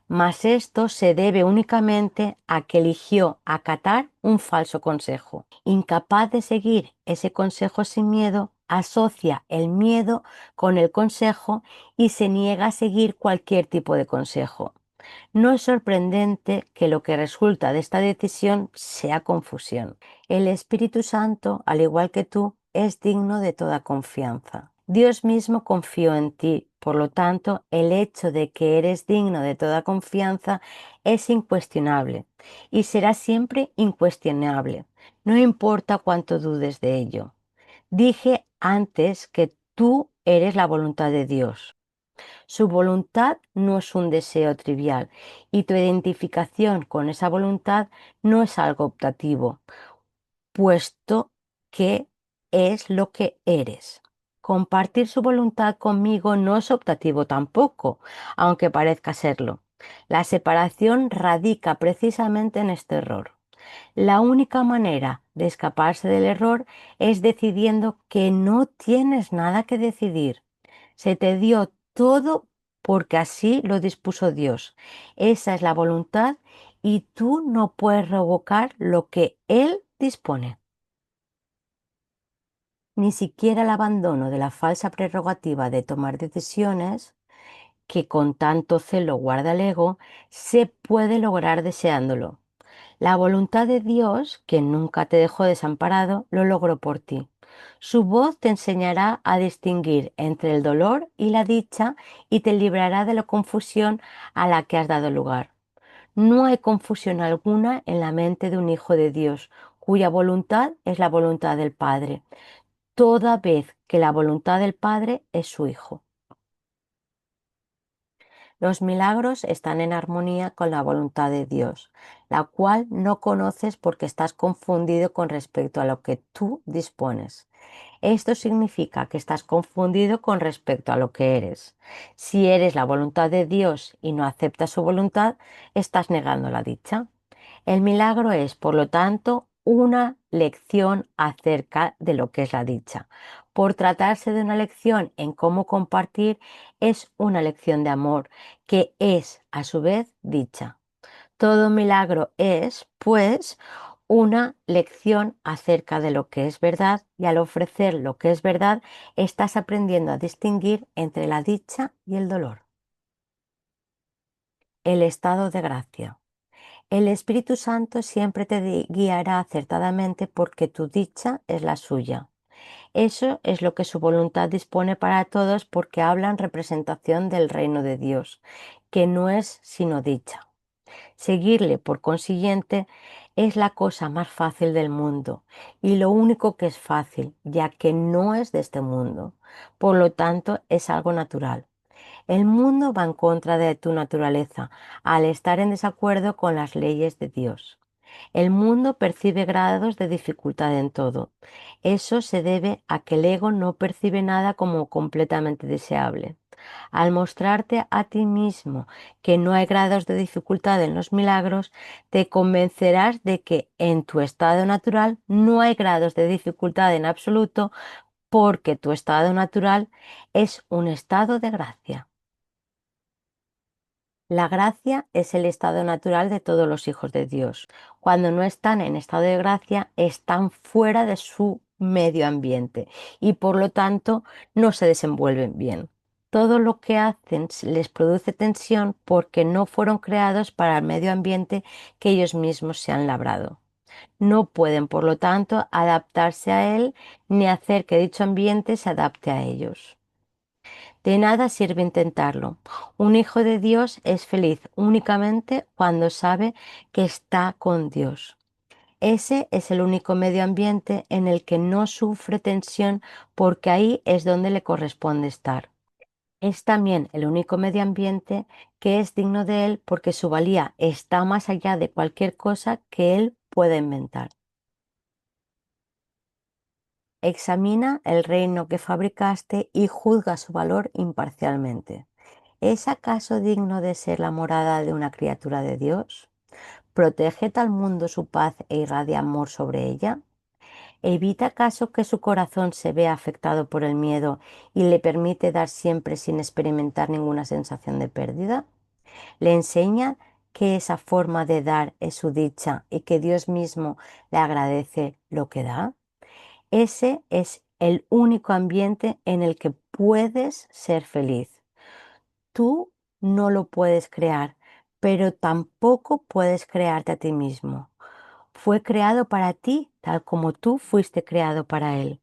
Mas esto se debe únicamente a que eligió acatar un falso consejo. Incapaz de seguir ese consejo sin miedo, asocia el miedo con el consejo y se niega a seguir cualquier tipo de consejo. No es sorprendente que lo que resulta de esta decisión sea confusión. El Espíritu Santo, al igual que tú, es digno de toda confianza. Dios mismo confió en ti, por lo tanto, el hecho de que eres digno de toda confianza es incuestionable y será siempre incuestionable, no importa cuánto dudes de ello. Dije antes que tú eres la voluntad de Dios. Su voluntad no es un deseo trivial y tu identificación con esa voluntad no es algo optativo, puesto que es lo que eres. Compartir su voluntad conmigo no es optativo tampoco, aunque parezca serlo. La separación radica precisamente en este error. La única manera de escaparse del error es decidiendo que no tienes nada que decidir. Se te dio todo porque así lo dispuso Dios. Esa es la voluntad y tú no puedes revocar lo que Él dispone. Ni siquiera el abandono de la falsa prerrogativa de tomar decisiones, que con tanto celo guarda el ego, se puede lograr deseándolo. La voluntad de Dios, que nunca te dejó desamparado, lo logró por ti. Su voz te enseñará a distinguir entre el dolor y la dicha y te librará de la confusión a la que has dado lugar. No hay confusión alguna en la mente de un hijo de Dios, cuya voluntad es la voluntad del Padre, toda vez que la voluntad del Padre es su Hijo. Los milagros están en armonía con la voluntad de Dios, la cual no conoces porque estás confundido con respecto a lo que tú dispones. Esto significa que estás confundido con respecto a lo que eres. Si eres la voluntad de Dios y no aceptas su voluntad, estás negando la dicha. El milagro es, por lo tanto, una lección acerca de lo que es la dicha. Por tratarse de una lección en cómo compartir, es una lección de amor, que es, a su vez, dicha. Todo milagro es, pues, una lección acerca de lo que es verdad y al ofrecer lo que es verdad estás aprendiendo a distinguir entre la dicha y el dolor. El estado de gracia. El Espíritu Santo siempre te guiará acertadamente porque tu dicha es la suya. Eso es lo que su voluntad dispone para todos porque habla en representación del reino de Dios, que no es sino dicha. Seguirle, por consiguiente, es la cosa más fácil del mundo y lo único que es fácil, ya que no es de este mundo. Por lo tanto, es algo natural. El mundo va en contra de tu naturaleza al estar en desacuerdo con las leyes de Dios. El mundo percibe grados de dificultad en todo. Eso se debe a que el ego no percibe nada como completamente deseable. Al mostrarte a ti mismo que no hay grados de dificultad en los milagros, te convencerás de que en tu estado natural no hay grados de dificultad en absoluto porque tu estado natural es un estado de gracia. La gracia es el estado natural de todos los hijos de Dios. Cuando no están en estado de gracia, están fuera de su medio ambiente y por lo tanto no se desenvuelven bien. Todo lo que hacen les produce tensión porque no fueron creados para el medio ambiente que ellos mismos se han labrado. No pueden, por lo tanto, adaptarse a él ni hacer que dicho ambiente se adapte a ellos. De nada sirve intentarlo. Un hijo de Dios es feliz únicamente cuando sabe que está con Dios. Ese es el único medio ambiente en el que no sufre tensión porque ahí es donde le corresponde estar. Es también el único medio ambiente que es digno de él porque su valía está más allá de cualquier cosa que él pueda inventar. Examina el reino que fabricaste y juzga su valor imparcialmente. ¿Es acaso digno de ser la morada de una criatura de Dios? ¿Protege tal mundo su paz e irradia amor sobre ella? ¿Evita acaso que su corazón se vea afectado por el miedo y le permite dar siempre sin experimentar ninguna sensación de pérdida? ¿Le enseña que esa forma de dar es su dicha y que Dios mismo le agradece lo que da? Ese es el único ambiente en el que puedes ser feliz. Tú no lo puedes crear, pero tampoco puedes crearte a ti mismo. Fue creado para ti, tal como tú fuiste creado para él.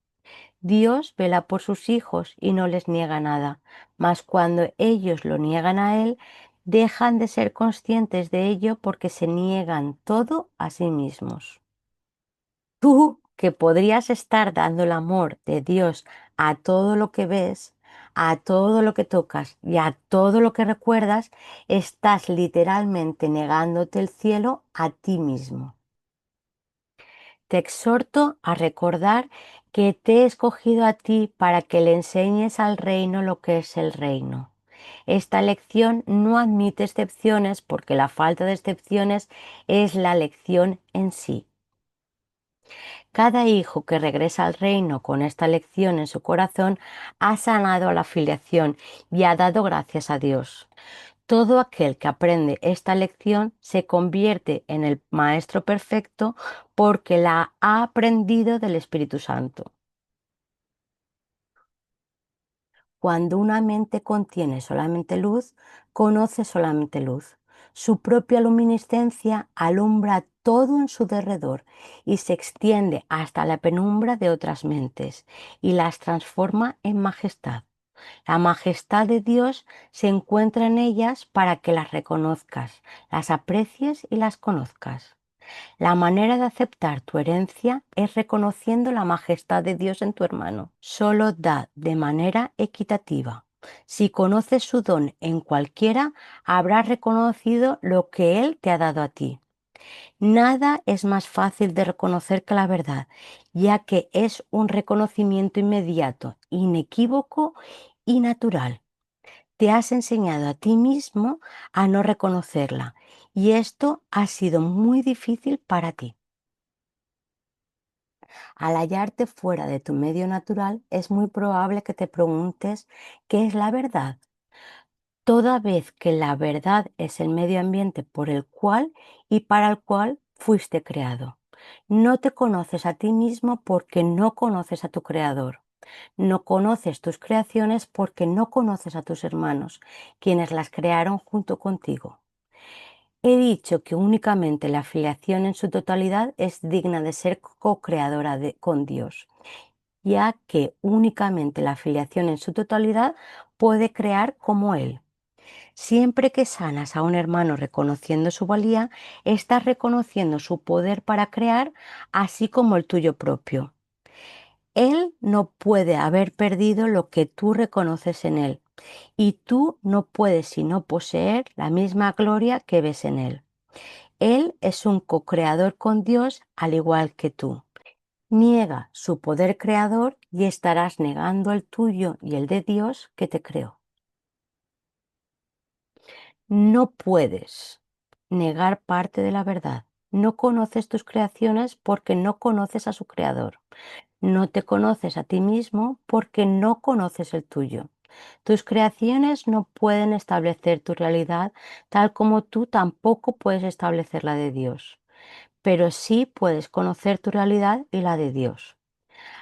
Dios vela por sus hijos y no les niega nada, mas cuando ellos lo niegan a él, dejan de ser conscientes de ello porque se niegan todo a sí mismos. Tú que podrías estar dando el amor de Dios a todo lo que ves, a todo lo que tocas y a todo lo que recuerdas, estás literalmente negándote el cielo a ti mismo. Te exhorto a recordar que te he escogido a ti para que le enseñes al reino lo que es el reino. Esta lección no admite excepciones porque la falta de excepciones es la lección en sí. Cada hijo que regresa al reino con esta lección en su corazón ha sanado a la filiación y ha dado gracias a Dios. Todo aquel que aprende esta lección se convierte en el Maestro perfecto porque la ha aprendido del Espíritu Santo. Cuando una mente contiene solamente luz, conoce solamente luz. Su propia luminiscencia alumbra todo en su derredor y se extiende hasta la penumbra de otras mentes y las transforma en majestad. La majestad de Dios se encuentra en ellas para que las reconozcas, las aprecies y las conozcas. La manera de aceptar tu herencia es reconociendo la majestad de Dios en tu hermano. Solo da de manera equitativa. Si conoces su don en cualquiera, habrás reconocido lo que Él te ha dado a ti. Nada es más fácil de reconocer que la verdad, ya que es un reconocimiento inmediato, inequívoco y natural. Te has enseñado a ti mismo a no reconocerla y esto ha sido muy difícil para ti. Al hallarte fuera de tu medio natural, es muy probable que te preguntes qué es la verdad, toda vez que la verdad es el medio ambiente por el cual y para el cual fuiste creado. No te conoces a ti mismo porque no conoces a tu Creador. No conoces tus creaciones porque no conoces a tus hermanos, quienes las crearon junto contigo. He dicho que únicamente la filiación en su totalidad es digna de ser co-creadora con Dios, ya que únicamente la filiación en su totalidad puede crear como Él. Siempre que sanas a un hermano reconociendo su valía, estás reconociendo su poder para crear, así como el tuyo propio. Él no puede haber perdido lo que tú reconoces en él, y tú no puedes sino poseer la misma gloria que ves en él. Él es un co-creador con Dios al igual que tú. Niega su poder creador y estarás negando el tuyo y el de Dios que te creó. No puedes negar parte de la verdad. No conoces tus creaciones porque no conoces a su creador. No te conoces a ti mismo porque no conoces el tuyo. Tus creaciones no pueden establecer tu realidad tal como tú tampoco puedes establecer la de Dios. Pero sí puedes conocer tu realidad y la de Dios.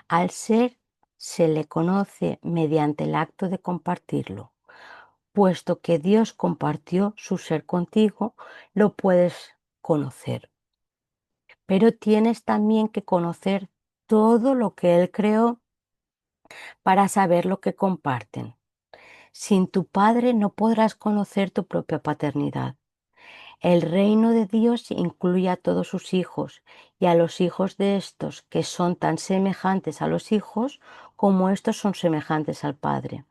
Al ser se le conoce mediante el acto de compartirlo. Puesto que Dios compartió su ser contigo, lo puedes conocer. Pero tienes también que conocer todo lo que Él creó para saber lo que comparten. Sin tu Padre no podrás conocer tu propia paternidad. El reino de Dios incluye a todos sus hijos y a los hijos de estos que son tan semejantes a los hijos como estos son semejantes al Padre.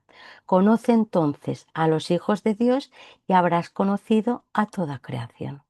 Conoce entonces a los hijos de Dios y habrás conocido a toda creación.